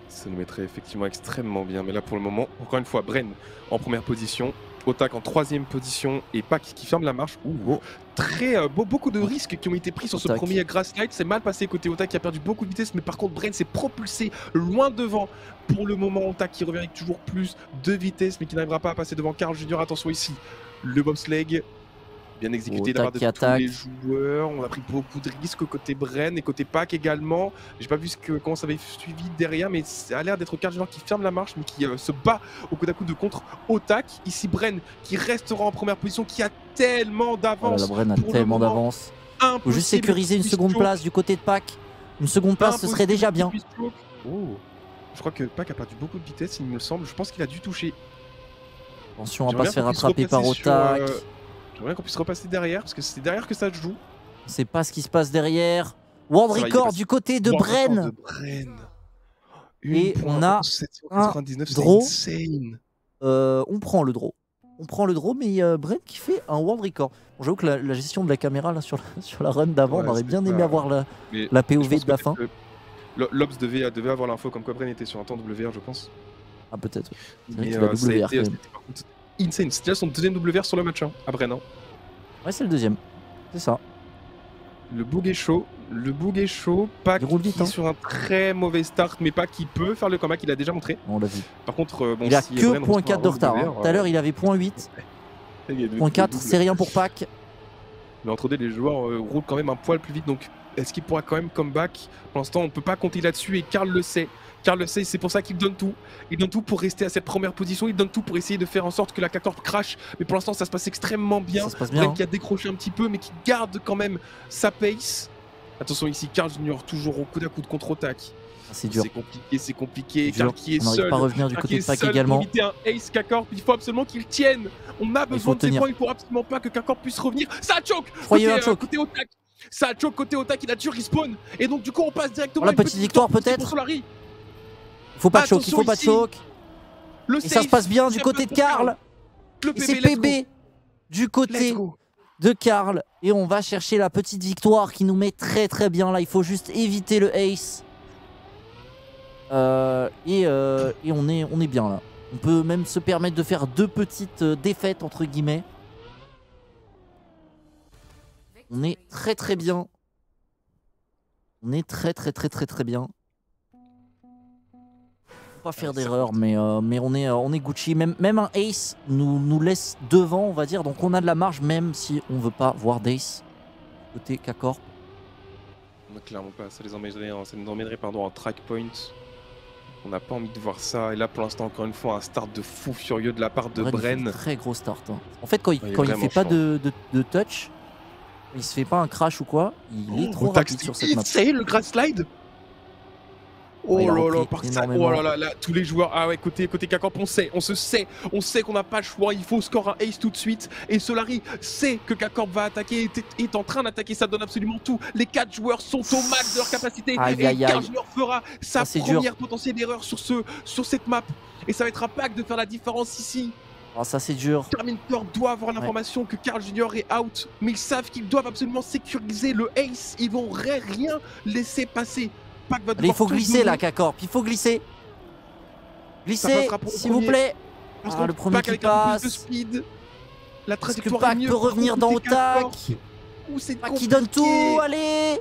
Ça nous mettrait effectivement extrêmement bien. Mais là pour le moment, encore une fois, Bren en première position, Otak en 3e position et Pac qui ferme la marche. Beaucoup de risques qui ont été pris sur ce premier grass slide. C'est mal passé côté Otak qui a perdu beaucoup de vitesse, mais par contre Bren s'est propulsé loin devant. Pour le moment, Otak qui revient avec toujours plus de vitesse, mais qui n'arrivera pas à passer devant Carl Junior. Attention ici. Le bobsleigh, bien exécuté de la part de tous les joueurs. On a pris beaucoup de risques côté Bren et côté Pac également. J'ai pas vu comment ça avait suivi derrière, mais ça a l'air d'être Carl Junior qui ferme la marche, mais qui se bat au coup de contre Otak. Ici Bren qui restera en première position, qui a tellement d'avance. Bren a tellement d'avance. Il faut juste sécuriser une seconde place du côté de Pac. Une seconde place, ce serait déjà bien. Oh. Je crois que Pac a perdu beaucoup de vitesse, il me semble. Je pense qu'il a dû toucher. Attention à ne pas se faire attraper par Otak. J'aimerais bien qu'on puisse repasser derrière, parce que c'est derrière que ça se joue. On sait pas ce qui se passe derrière. World record du côté de Bren. Et on a un draw. On prend le draw. On prend le draw, mais Bren qui fait un world record. Bon, j'avoue que la gestion de la caméra là, sur la run d'avant, on aurait bien aimé avoir la POV de la fin. L'Obs devait avoir l'info comme quoi Bren était sur un temps WR, je pense. Ah, peut-être. Mais WR, insane. C'était déjà son deuxième WR sur le match à Bren. Ouais, c'est le deuxième. C'est ça. Le boug est chaud. Pac qui sur un très mauvais start, mais Pac qui peut faire le comeback, il a déjà montré. On l'a vu. Par contre, il a que 0.4 de retard. Tout à l'heure, il avait 0.8. 0.4, c'est rien pour Pac. Mais entre deux, les joueurs roulent quand même un poil plus vite, donc est-ce qu'il pourra quand même comeback? Pour l'instant, on ne peut pas compter là-dessus et Karl le sait. Karl le sait, c'est pour ça qu'il donne tout. Il donne tout pour rester à cette première position. Il donne tout pour essayer de faire en sorte que la K-Corp crash. Mais pour l'instant, ça se passe extrêmement bien. Ça se passe bien. Qui a décroché un petit peu, mais qui garde quand même sa pace. Attention ici, Carl Junior toujours au coude à coude contre Otak. C'est dur. C'est compliqué. Karl qui est seul. On n'arrive pas à revenir du côté de Pac également. Pour éviter un ace K-Corp, il faut absolument qu'il tienne. On a besoin de ces points. Il faut absolument pas que K-Corp puisse revenir. Ça choke. Côté Otak. Ça choke côté Otak, il a dû respawn. Et donc du coup on passe directement à la petite victoire peut-être. Il faut pas de choke, il faut pas de choke. Et ça se passe bien du côté de Karl. Et c'est PB du côté de Karl. Et on va chercher la petite victoire qui nous met très très bien là. Il faut juste éviter le ace. Et on est bien là. On peut même se permettre de faire 2 petites défaites entre guillemets. On est très très bien. On est très bien. Faut pas faire d'erreur, mais on est Gucci. Même un ace nous laisse devant, on va dire. Donc on a de la marge, même si on veut pas voir d'ace côté K-Corp. Clairement pas. Ça nous emmènerait en track point. On n'a pas envie de voir ça. Et là, pour l'instant, encore une fois, un start de fou furieux de la part de Bren. Très gros start. Hein. En fait, quand il fait pas de touch. Il se fait pas un crash ou quoi, il est trop rapide sur cette map. C'est le grass slide. Oh il a là là, repris par ça, oh énormément. là là, tous les joueurs, ah ouais, côté K-Corp, on sait qu'on n'a pas le choix, il faut score un ace tout de suite, et Solari sait que K-Corp va attaquer, est en train d'attaquer, ça donne absolument tout, les 4 joueurs sont au max de leur capacité, Aïe, et aïe, aïe. Carl Junior fera sa c'est dur. première potentielle erreur sur cette map, et ça va être un pack de faire la différence ici. Oh, ça c'est dur. Carmine Corp doit avoir l'information que Carl Junior est out, mais ils savent qu'ils doivent absolument sécuriser le ace, ils vont rien laisser passer. Pack va Allez, il faut devoir glisser tout là, donner. K-Corp, il faut glisser. Ça Glissez, passera pour le s'il vous premier. plaît. Parce Ah, qu'on le premier pack qui avec un peu plus de passe. speed. La Est-ce que trajectoire Pac est mieux. peut revenir dans Côté K-Corp, Otak? où c'est Pac qui donne tout, compliqué. allez.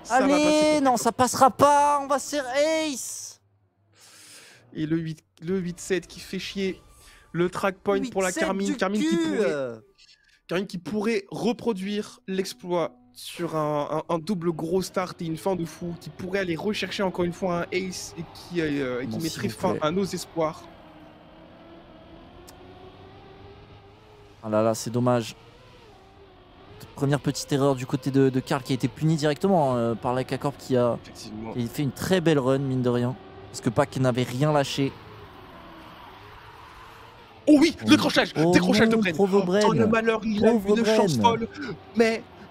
Ça va passer Allez, pour non, K-Corp. ça passera pas, on va se faire ace. Et le 8-7 qui fait chier. Le track point pour la 8-7 Carmine. du Carmine cul. qui pourrait reproduire l'exploit sur un double gros start et une fin de fou. Qui pourrait aller rechercher encore une fois un ace et qui Non, s'il mettrait vous fin plaît. à nos espoirs. Ah là là, c'est dommage. Première petite erreur du côté de Karl qui a été puni directement par la K-Corp qui a Effectivement. fait une très belle run, mine de rien. Parce que Pac n'avait rien lâché. Oh oui, Oh décrochage, non, décrochage de Bren. pauvre Bren. Oh, le malheur, il a Pauvre une chance Bren. folle.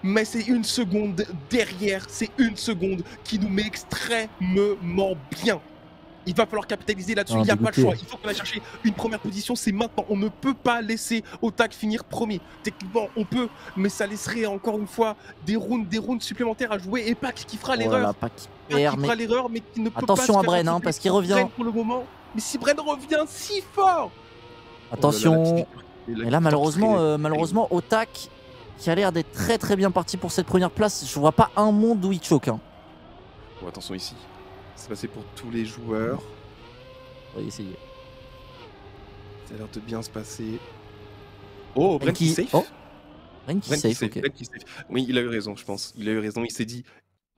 Mais c'est une seconde derrière, c'est une seconde qui nous met extrêmement bien. Il va falloir capitaliser là-dessus, Ah, il n'y a pas le dégoûté. choix. Il faut qu'on aille chercher une première position, c'est maintenant. On ne peut pas laisser Otak finir premier. Techniquement, on peut, mais ça laisserait encore une fois des rounds supplémentaires à jouer. Et Pac qui fera Oh là là, l'erreur. Pac qui Pac perd, qui mais fera l'erreur, mais qui ne peut attention pas à se faire Bren, hein, rattraper parce qu'il par revient. Bren pour le moment. Mais si Bren revient si fort. attention. Oh là là, la Et là, victoire malheureusement, Otak, qui a l'air d'être très très bien parti pour cette première place, je vois pas un monde où il choque. Hein. Bon, attention ici. C'est passé pour tous les joueurs. On va essayer. Ça a l'air de bien se passer. Oh, Bren qui safe. Oh, Bren qui Bren qui safe, ok. Bren qui safe. Oui, il a eu raison, je pense. Il a eu raison. Il s'est dit,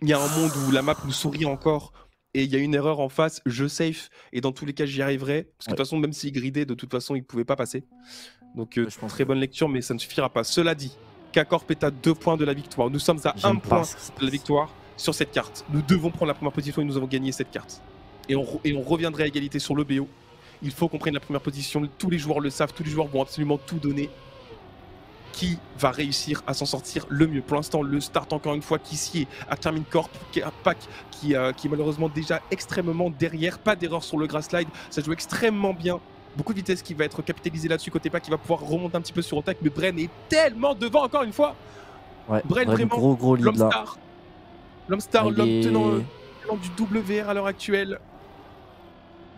il y a un monde où la map nous sourit encore. Et il y a une erreur en face, je safe. Et dans tous les cas, j'y arriverai. Parce que de toute façon, même s'il gridait, de toute façon, il pouvait pas passer. Donc, je pense très bonne lecture, mais ça ne suffira pas. Cela dit, K-Corp est à 2 points de la victoire. Nous sommes à 1 J'aime point pas ce qui se de la passe. victoire sur cette carte. Nous devons prendre la première position et nous avons gagné cette carte. Et on reviendrait à égalité sur le BO. Il faut qu'on prenne la première position. Tous les joueurs le savent, tous les joueurs vont absolument tout donner. Qui va réussir à s'en sortir le mieux? Pour l'instant, le start encore une fois qui sied à Carmine Corp, Pac qui est malheureusement déjà extrêmement derrière. Pas d'erreur sur le grass slide, ça joue extrêmement bien. Beaucoup de vitesse qui va être capitalisée là-dessus côté Pac, qui va pouvoir remonter un petit peu sur attaque, mais Bren est tellement devant encore une fois. Ouais, Bren, vraiment vraiment, gros lead l'homme là. star. L'homme star, Ah, il l'homme est- tenant du WR à l'heure actuelle.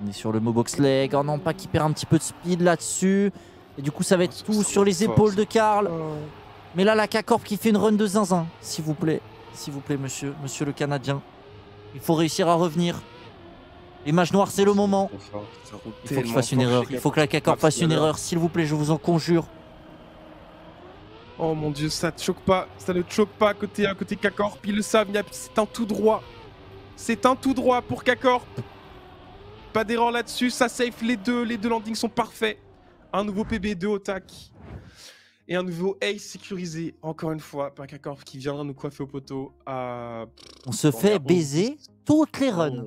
On est sur le Mobox Leg. Oh non, Pac qui perd un petit peu de speed là-dessus. Et du coup, ça va être Oh, tout ça sur va les fort, épaules ça. de Karl. Oh. Mais là, la K-Corp qui fait une run de zinzin. S'il vous plaît, monsieur le Canadien. Il faut réussir à revenir. Les mages noirs, c'est le moment. Ça roule Il faut qu'il tellement fasse une fort erreur. chez Il faut que la K-Corp K-Corp. fasse une erreur. S'il vous plaît, je vous en conjure. Oh mon dieu, ça ne choque pas, ça ne choque pas côté K-Corp, ils le savent, c'est un tout droit. C'est un tout droit pour K-Corp. Pas d'erreur là-dessus, ça safe les deux landings sont parfaits. Un nouveau PB de Otak. Et un nouveau ace sécurisé, encore une fois, par K-Corp qui viendra nous coiffer au poteau à... On se fait baiser toutes les runs.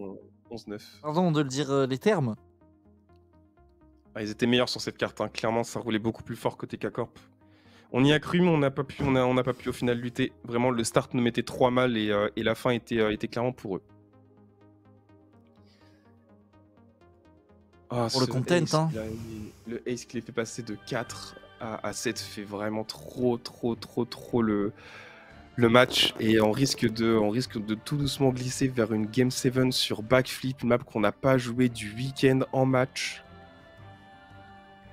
11-9. Pardon de le dire les termes. Ah, ils étaient meilleurs sur cette carte, hein. Clairement ça roulait beaucoup plus fort côté K-Corp. On y a cru mais on n'a pas pu au final lutter. Vraiment le start nous mettait trop à mal et la fin était clairement pour eux. Ah, Pour le ce content, ace hein. Le ace qui les fait passer de 4 à 7 fait vraiment trop le match. Et on risque de tout doucement glisser vers une Game 7 sur Backflip, une map qu'on n'a pas joué du week-end en match.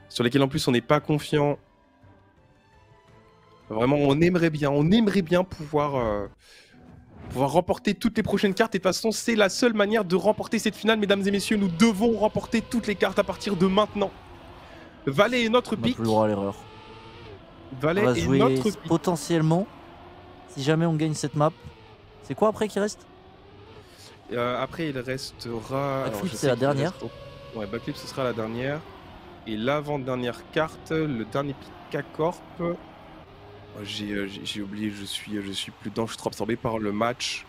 Sur lesquels en plus on n'est pas confiant. Vraiment, on aimerait bien pouvoir remporter toutes les prochaines cartes. Et de toute façon, c'est la seule manière de remporter cette finale, mesdames et messieurs. Nous devons remporter toutes les cartes à partir de maintenant. Valet est notre On n'a pick. plus le droit à l'erreur. Valet On va est jouer notre pick. potentiellement, si jamais on gagne cette map. C'est quoi après qui reste? Après, il restera. Backflip, alors, je c'est sais la qu'il dernière. reste- Ouais, Backflip, ce sera la dernière. Et l'avant-dernière carte, le dernier pick K-Corp. J'ai oublié, je suis plus dedans, je suis trop absorbé par le match.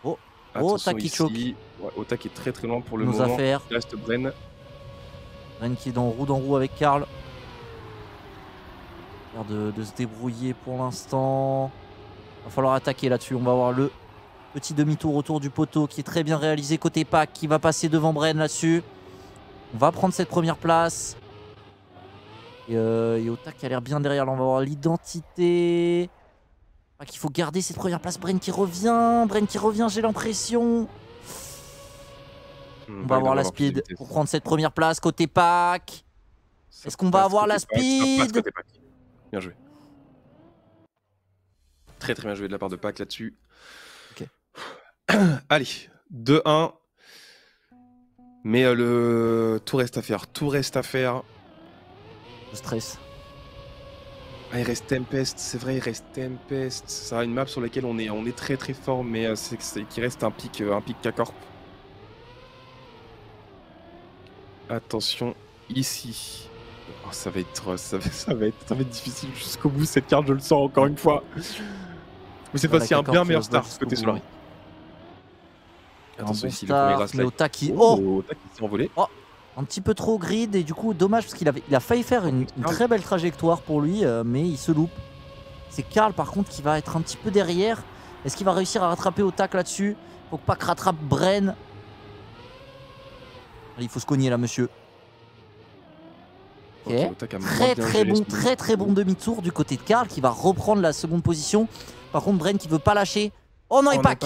Oh. Oh, Attention Ota qui ici. choque. Ouais, Ota qui est très très loin pour le Nos moment. affaires. Il reste Bren. Bren qui est dans roue avec Karl. L'air de se débrouiller pour l'instant. Va falloir attaquer là-dessus. On va avoir le petit demi-tour autour du poteau qui est très bien réalisé côté pack, qui va passer devant Bren là-dessus. On va prendre cette première place. Et Ota qui a l'air bien derrière. Là, on va avoir l'identité. Il faut garder cette première place. Bren qui revient. J'ai l'impression. On va avoir la speed pour prendre cette première place côté pack. Est-ce qu'on va avoir la speed? Bien joué. Très très bien joué de la part de Pack là-dessus. Ok. Allez, 2-1. Mais tout reste à faire. Le stress. Ah, il reste Tempest, c'est vrai, il reste Tempest. C'est une map sur laquelle on est très très fort, mais c'est qu'il reste un pic K-Corp. Attention, ici. Oh, ça va être difficile jusqu'au bout cette carte, je le sens encore une fois. Mais cette fois-ci, un bien meilleur start côté Solari. Attention ici, le premier grâce. Mais Ota qui... Ota qui s'est envolé. Oh, un petit peu trop grid et du coup, dommage parce qu'il a failli faire une très belle trajectoire pour lui, mais il se loupe. C'est Karl par contre qui va être un petit peu derrière. Est-ce qu'il va réussir à rattraper Ota là-dessus? Faut pas que rattrape Bren. Allez, il faut se cogner là, monsieur. Ok. Très bon demi-tour du côté de Karl qui va reprendre la seconde position. Par contre, Bren qui veut pas lâcher. Oh non, il pack.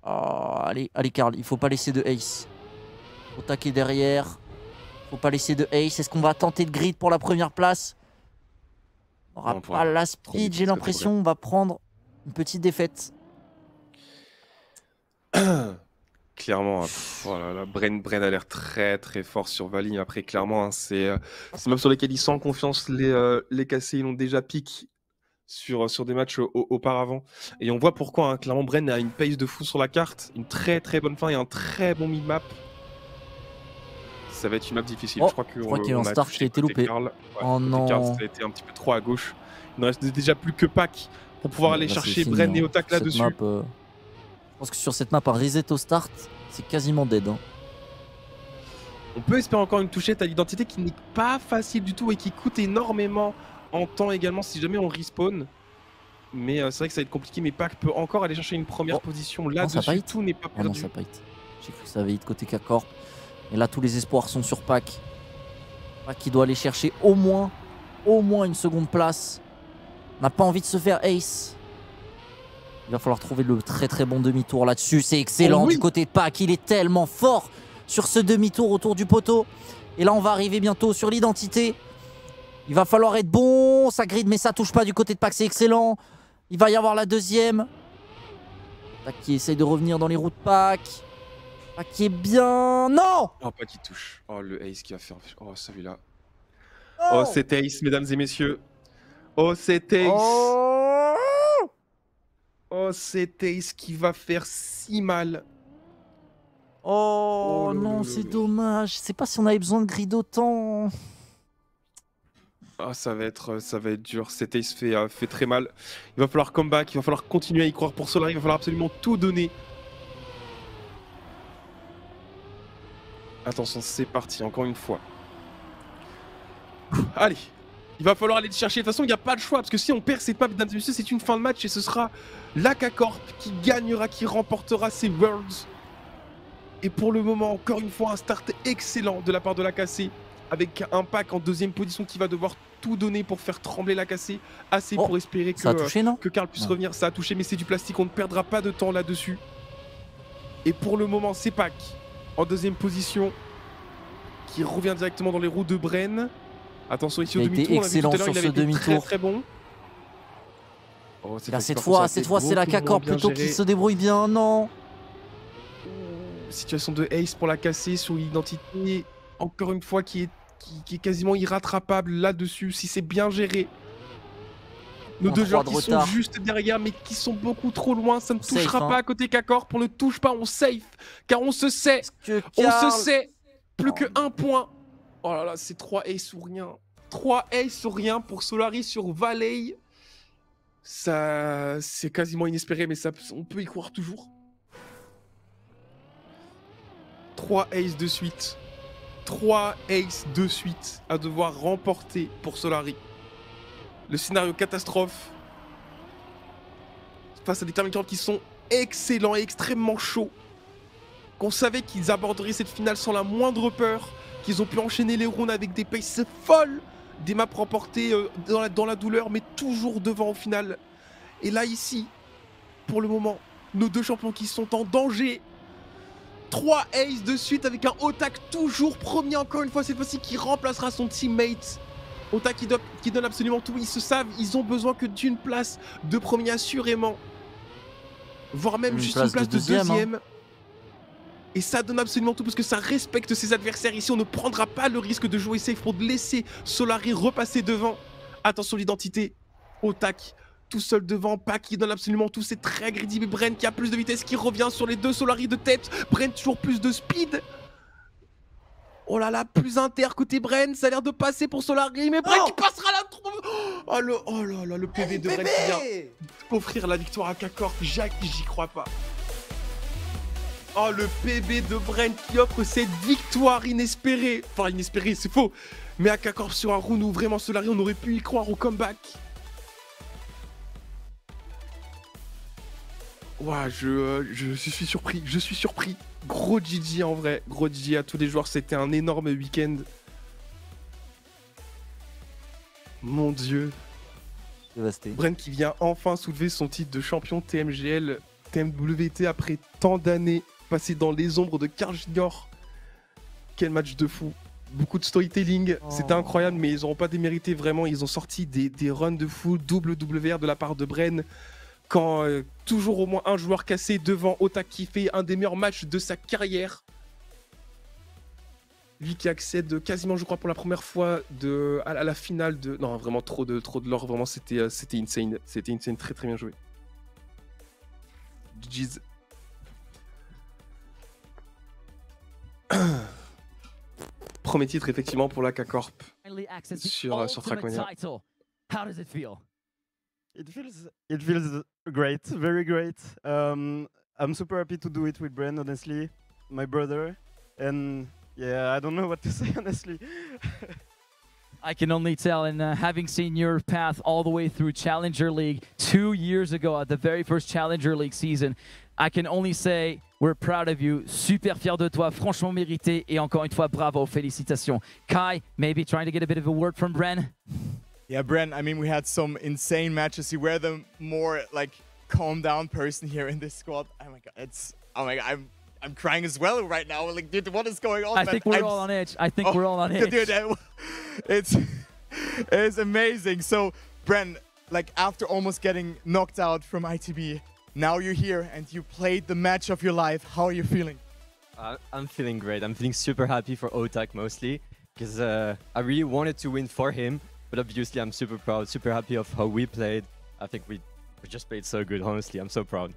Oh, allez Karl, il faut pas laisser de ace. Ota qui est derrière. Faut pas laisser de ace. Est-ce qu'on va tenter de grid pour la première place? On aura pas la speed, j'ai l'impression. On va prendre une petite défaite. Clairement, voilà, Bren a l'air très très fort sur Vali. Après, clairement, c'est même sur lesquels il sent confiance. Les cassés, ils ont déjà piqué sur des matchs auparavant. Et on voit pourquoi, hein. Clairement, Bren a une pace de fou sur la carte, une très très bonne fin et un très bon mid-map. Ça va être une map difficile. Je crois qu'il y a un start qui a été loupé. Ouais, oh non. Karl, ça a été un petit peu trop à gauche. Il ne reste déjà plus que Pack pour pouvoir aller chercher Bren et Ota là-dessus. Je pense que sur cette map, un reset au start, c'est quasiment dead. Hein. On peut espérer encore une touchette à l'identité qui n'est pas facile du tout et qui coûte énormément en temps également si jamais on respawn. Mais c'est vrai que ça va être compliqué, mais Pack peut encore aller chercher une première position là-dessus. Tout n'est pas perdu. Non, ça pas hit. J'ai cru que ça avait hit côté K-Corp. Et là, tous les espoirs sont sur Pack. Pack qui doit aller chercher au moins une seconde place. On n'a pas envie de se faire ace. Il va falloir trouver le très très bon demi-tour là-dessus. C'est excellent du côté de Pack. Il est tellement fort sur ce demi-tour autour du poteau. Et là, on va arriver bientôt sur l'identité. Il va falloir être bon. Ça grid, mais ça touche pas du côté de Pack. C'est excellent. Il va y avoir la deuxième. Pack qui essaye de revenir dans les roues de Pack. Pack qui est bien. Non! Oh, Pack qui touche. Oh, le ace qui va faire. Oh, celui-là. Oh, c'est ace, mesdames et messieurs. Oh, c'est ace. Oh, c'est ace qui va faire si mal. Oh non, c'est dommage. Je sais pas si on avait besoin de grid autant. Ah, ça va être dur. Cet ace fait très mal. Il va falloir comeback, il va falloir continuer à y croire pour Solari. Il va falloir absolument tout donner. Attention, c'est parti, encore une fois. Allez, il va falloir aller le chercher. De toute façon, il n'y a pas de choix. Parce que si on perd cette map, mesdames et messieurs, c'est une fin de match. Et ce sera la K-Corp qui gagnera, qui remportera ces Worlds. Et pour le moment, encore une fois, un start excellent de la part de la KC. Avec un Pack en deuxième position qui va devoir tout donner pour faire trembler la KC. Assez pour espérer que Karl puisse revenir. Ça a touché, mais c'est du plastique. On ne perdra pas de temps là-dessus. Et pour le moment, c'est Pack en deuxième position. Qui revient directement dans les roues de Bren. Attention ici au demi-tour. Excellent sur ce demi-tour. Très bon. Oh, cette fois, c'est la K-Corp plutôt qui se débrouille bien. Non. Situation de ace pour la casser sur l'identité. Encore une fois, qui est quasiment irrattrapable là-dessus. Si c'est bien géré. Nos deux joueurs qui sont juste derrière, mais qui sont beaucoup trop loin. Ça ne touchera pas à côté K-Corp. On ne touche pas, on safe. Car on se sait. On se sait. Plus que 1 point. Oh là là, c'est 3 ace ou rien. 3 ace ou rien pour Solari sur Valley. Ça, c'est quasiment inespéré, mais ça, on peut y croire toujours. 3 aces de suite. 3 aces de suite à devoir remporter pour Solari. Le scénario catastrophe. Face à des Terminator qui sont excellents et extrêmement chauds. Qu'on savait qu'ils aborderaient cette finale sans la moindre peur. Qu'ils ont pu enchaîner les rounds avec des paces folles. Des maps remportées dans la douleur, mais toujours devant au final. Et là, ici, pour le moment, nos deux champions qui sont en danger. 3 aces de suite avec un Otak toujours premier encore une fois, cette fois-ci qui remplacera son teammate. Otak qui donne absolument tout, ils se savent, ils ont besoin que d'une place de premier assurément. Voire même juste une place de deuxième. Hein. Et ça donne absolument tout parce que ça respecte ses adversaires. Ici, on ne prendra pas le risque de jouer safe pour laisser Solari repasser devant. Attention l'identité, Otak tout seul devant, Pac qui donne absolument tout, c'est très greedy, mais Bren qui a plus de vitesse, qui revient sur les deux Solari de tête, Bren toujours plus de speed. Oh là là, plus inter côté Bren, ça a l'air de passer pour Solari, mais Bren qui passera la trompe. Oh là là, le PV de Bren qui vient offrir la victoire à K-Corp, j'y crois pas. Oh, le PB de Bren qui offre cette victoire inespérée. Enfin, inespérée, c'est faux. Mais à K-Corp sur un round où vraiment Solari, on aurait pu y croire au comeback. Ouah, je suis surpris, Gros GG en vrai, gros GG à tous les joueurs, c'était un énorme week-end. Mon dieu. Dévasté. Bren qui vient enfin soulever son titre de champion TMGL, TMWT après tant d'années passées dans les ombres de Carl Junior. Quel match de fou. Beaucoup de storytelling, c'était incroyable, mais ils n'auront pas démérité vraiment. Ils ont sorti des runs de fou, double WR de la part de Bren. Quand toujours au moins un joueur cassé devant Otak qui fait un des meilleurs matchs de sa carrière. Lui qui accède quasiment, je crois, pour la première fois à la finale de... Non, vraiment trop de lore, vraiment c'était insane. C'était insane, très très bien joué. GG's. Premier titre effectivement pour la K-Corp sur Trackmania. How does it feel? It feels great, very great. I'm super happy to do it with Bren, honestly, my brother, and yeah, I don't know what to say honestly. I can only tell, and having seen your path all the way through Challenger League 2 years ago at the very first Challenger League season, I can only say we're proud of you, super fier de toi, franchement mérité, et encore une fois, bravo, félicitations. Kai, maybe trying to get a bit of a word from Bren? Yeah, Bren, I mean, we had some insane matches. You were the more, like, calm down person here in this squad. Oh my god, oh my god, I'm crying as well right now. Like, dude, what is going on? I think we're all on edge. We're all on edge. Dude, it's amazing. So, Bren, like, after almost getting knocked out from ITB, now you're here and you played the match of your life. How are you feeling? I'm feeling great. I'm feeling super happy for Otak mostly, because I really wanted to win for him. But obviously, I'm super proud, super happy of how we played. I think we just played so good, honestly. I'm so proud.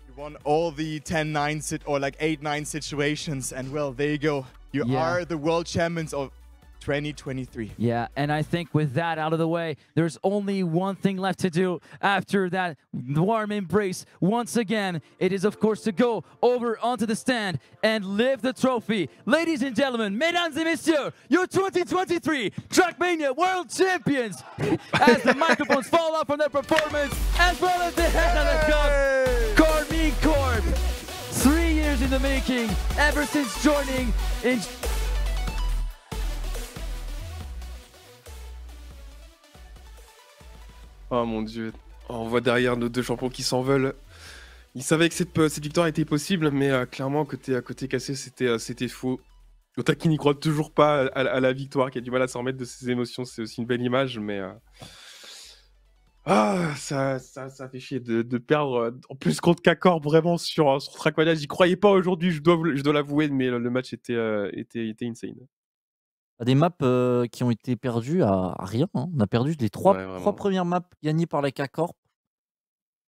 You won all the 10-9 or like 8-9 situations, and well, there you go. You are the world champions of 2023. Yeah, and I think with that out of the way, there's only one thing left to do after that warm embrace. Once again, it is of course to go over onto the stand and lift the trophy. Ladies and gentlemen, mesdames et messieurs, your 2023 Trackmania World Champions, as the microphones fall off from their performance, as well as the head of the cup, Carmine Corp. 3 years in the making, ever since joining in... Oh mon dieu, on voit derrière nos deux champions qui s'en veulent. Ils savaient que cette victoire était possible, mais clairement, à côté cassé, c'était faux. Otak qui n'y croit toujours pas à la victoire, qui a du mal à s'en remettre de ses émotions, c'est aussi une belle image, mais... ça fait chier de perdre, en plus contre K-Corp, vraiment sur Trackmania. J'y croyais pas aujourd'hui, je dois l'avouer, mais le match était insane. Des maps qui ont été perdues à rien. Hein. On a perdu les trois premières maps gagnées par la K-Corp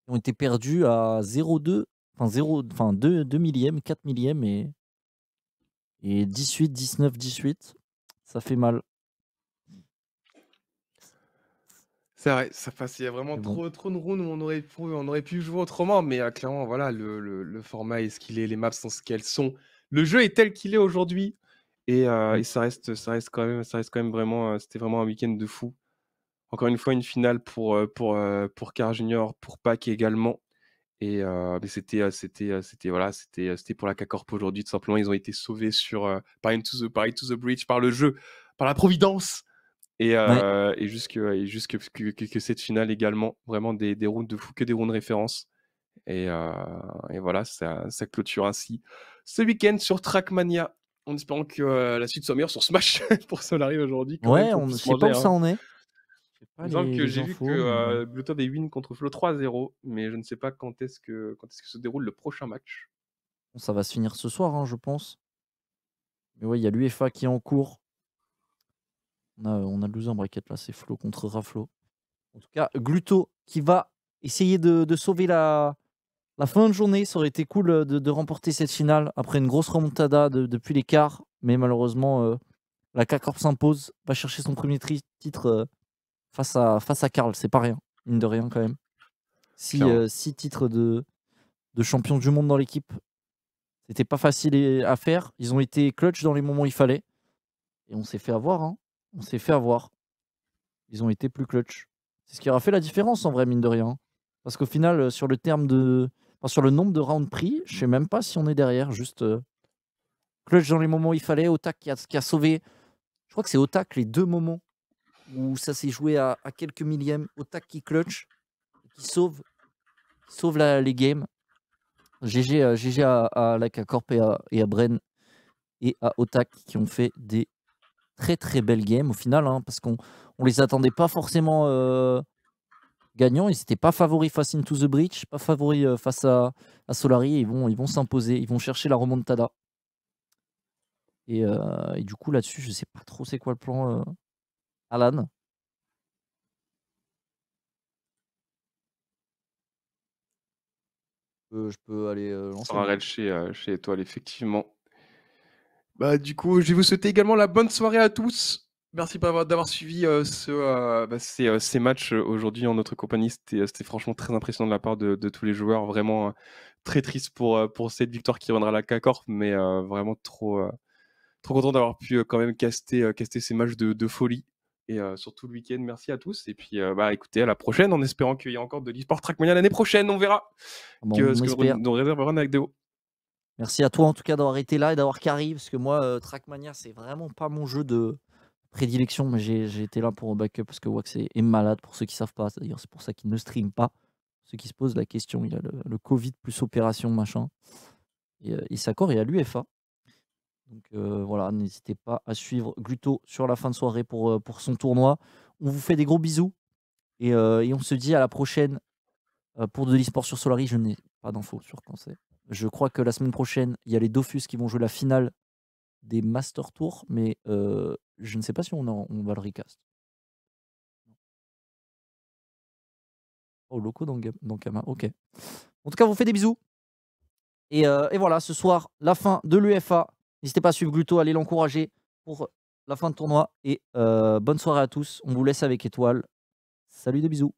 qui ont été perdues à 0,2, enfin 2 millièmes, 4 millièmes et 18, 19, 18. Ça fait mal. C'est vrai, ça passe. Il y a vraiment Mais bon. trop de rounds où on aurait pu jouer autrement, mais clairement, voilà, le format est ce qu'il est, les maps sont ce qu'elles sont. Le jeu est tel qu'il est aujourd'hui, et ça reste quand même vraiment, c'était vraiment un week-end de fou. Encore une fois, une finale pour Car Junior, pour Pac également. Mais c'était pour la K-Corp aujourd'hui. Tout simplement, ils ont été sauvés par par Into the Breach, par le jeu, par la providence. Ouais. Que cette finale également, vraiment des rounds de fou, que des rounds de référence. Et voilà, ça clôture ainsi ce week-end sur Trackmania, en espérant que la suite soit meilleure sur Smash pour Solari aujourd'hui, quand même, Ouais, qu'on je puisse sais pas manger. où ça en est. Je sais Il pas me semble que les j'ai vu infos, mais que Bluetooth avait win contre Flo 3-0, mais je ne sais pas quand est-ce que se déroule le prochain match. bon, ça va se finir ce soir, hein, je pense. Mais ouais, il y a l'UEFA qui est en cours. On a le loser en bracket là, c'est Flo contre Raflo. En tout cas, Gluto qui va essayer de sauver la fin de journée. Ça aurait été cool de remporter cette finale après une grosse remontada depuis les quarts. Mais malheureusement, la K-Corp s'impose, va chercher son premier titre face à Karl. C'est pas rien, mine de rien quand même. Clairement. 6 titres de champion du monde dans l'équipe, c'était pas facile à faire. Ils ont été clutch dans les moments où il fallait. Et on s'est fait avoir. Hein. On s'est fait avoir. Ils ont été plus clutch. C'est ce qui aura fait la différence en vrai, mine de rien. Parce qu'au final, sur le nombre de rounds pris, je sais même pas si on est derrière. Juste clutch dans les moments où il fallait. Otak qui a sauvé. Je crois que c'est Otak les 2 moments où ça s'est joué à quelques millièmes. Otak qui clutch, qui sauve les games. GG à la K-Corp et à Bren et à Otak qui ont fait des très très belles games au final, hein, parce qu'on les attendait pas forcément gagnants. Ils n'étaient pas favoris face Into the Breach, pas favoris face à Solari. Ils vont s'imposer, ils vont chercher la remontada. Et du coup, là-dessus, je sais pas trop c'est quoi le plan, Alan. Je peux aller Ça lancer. sera un raid chez Étoile, effectivement. Bah, du coup, je vais vous souhaiter également la bonne soirée à tous. Merci d'avoir suivi ces matchs aujourd'hui en notre compagnie. C'était franchement très impressionnant de la part de tous les joueurs. Vraiment très triste pour cette victoire qui rendra la K-Corp, mais vraiment trop content d'avoir pu quand même caster ces matchs de folie. Et surtout le week-end, merci à tous. Et puis, écoutez, à la prochaine, en espérant qu'il y ait encore de l'e-sport Trackmania l'année prochaine. On verra Bon, ce on que espère. nous réservera avec Déo. Merci à toi en tout cas d'avoir été là et d'avoir carry, parce que moi, Trackmania, c'est vraiment pas mon jeu de prédilection, mais j'ai été là pour backup parce que Wax est malade, pour ceux qui savent pas. D'ailleurs, c'est pour ça qu'il ne stream pas. Ceux qui se posent la question, il y a le Covid plus opération, machin. Et il s'accorde et à l'UEFA. Donc voilà, n'hésitez pas à suivre Gluto sur la fin de soirée pour son tournoi. On vous fait des gros bisous et on se dit à la prochaine pour de l'e-sport sur Solari. Je n'ai pas d'infos sur quand c'est. Je crois que la semaine prochaine, il y a les Dofus qui vont jouer la finale des Master Tours, mais je ne sais pas si on va le recast. Oh, locaux dans Kama, ok. En tout cas, on vous fait des bisous. Et voilà, ce soir, la fin de l'UEFA. N'hésitez pas à suivre Gluto, allez l'encourager pour la fin de tournoi. Et bonne soirée à tous. On vous laisse avec Étoile. Salut, des bisous.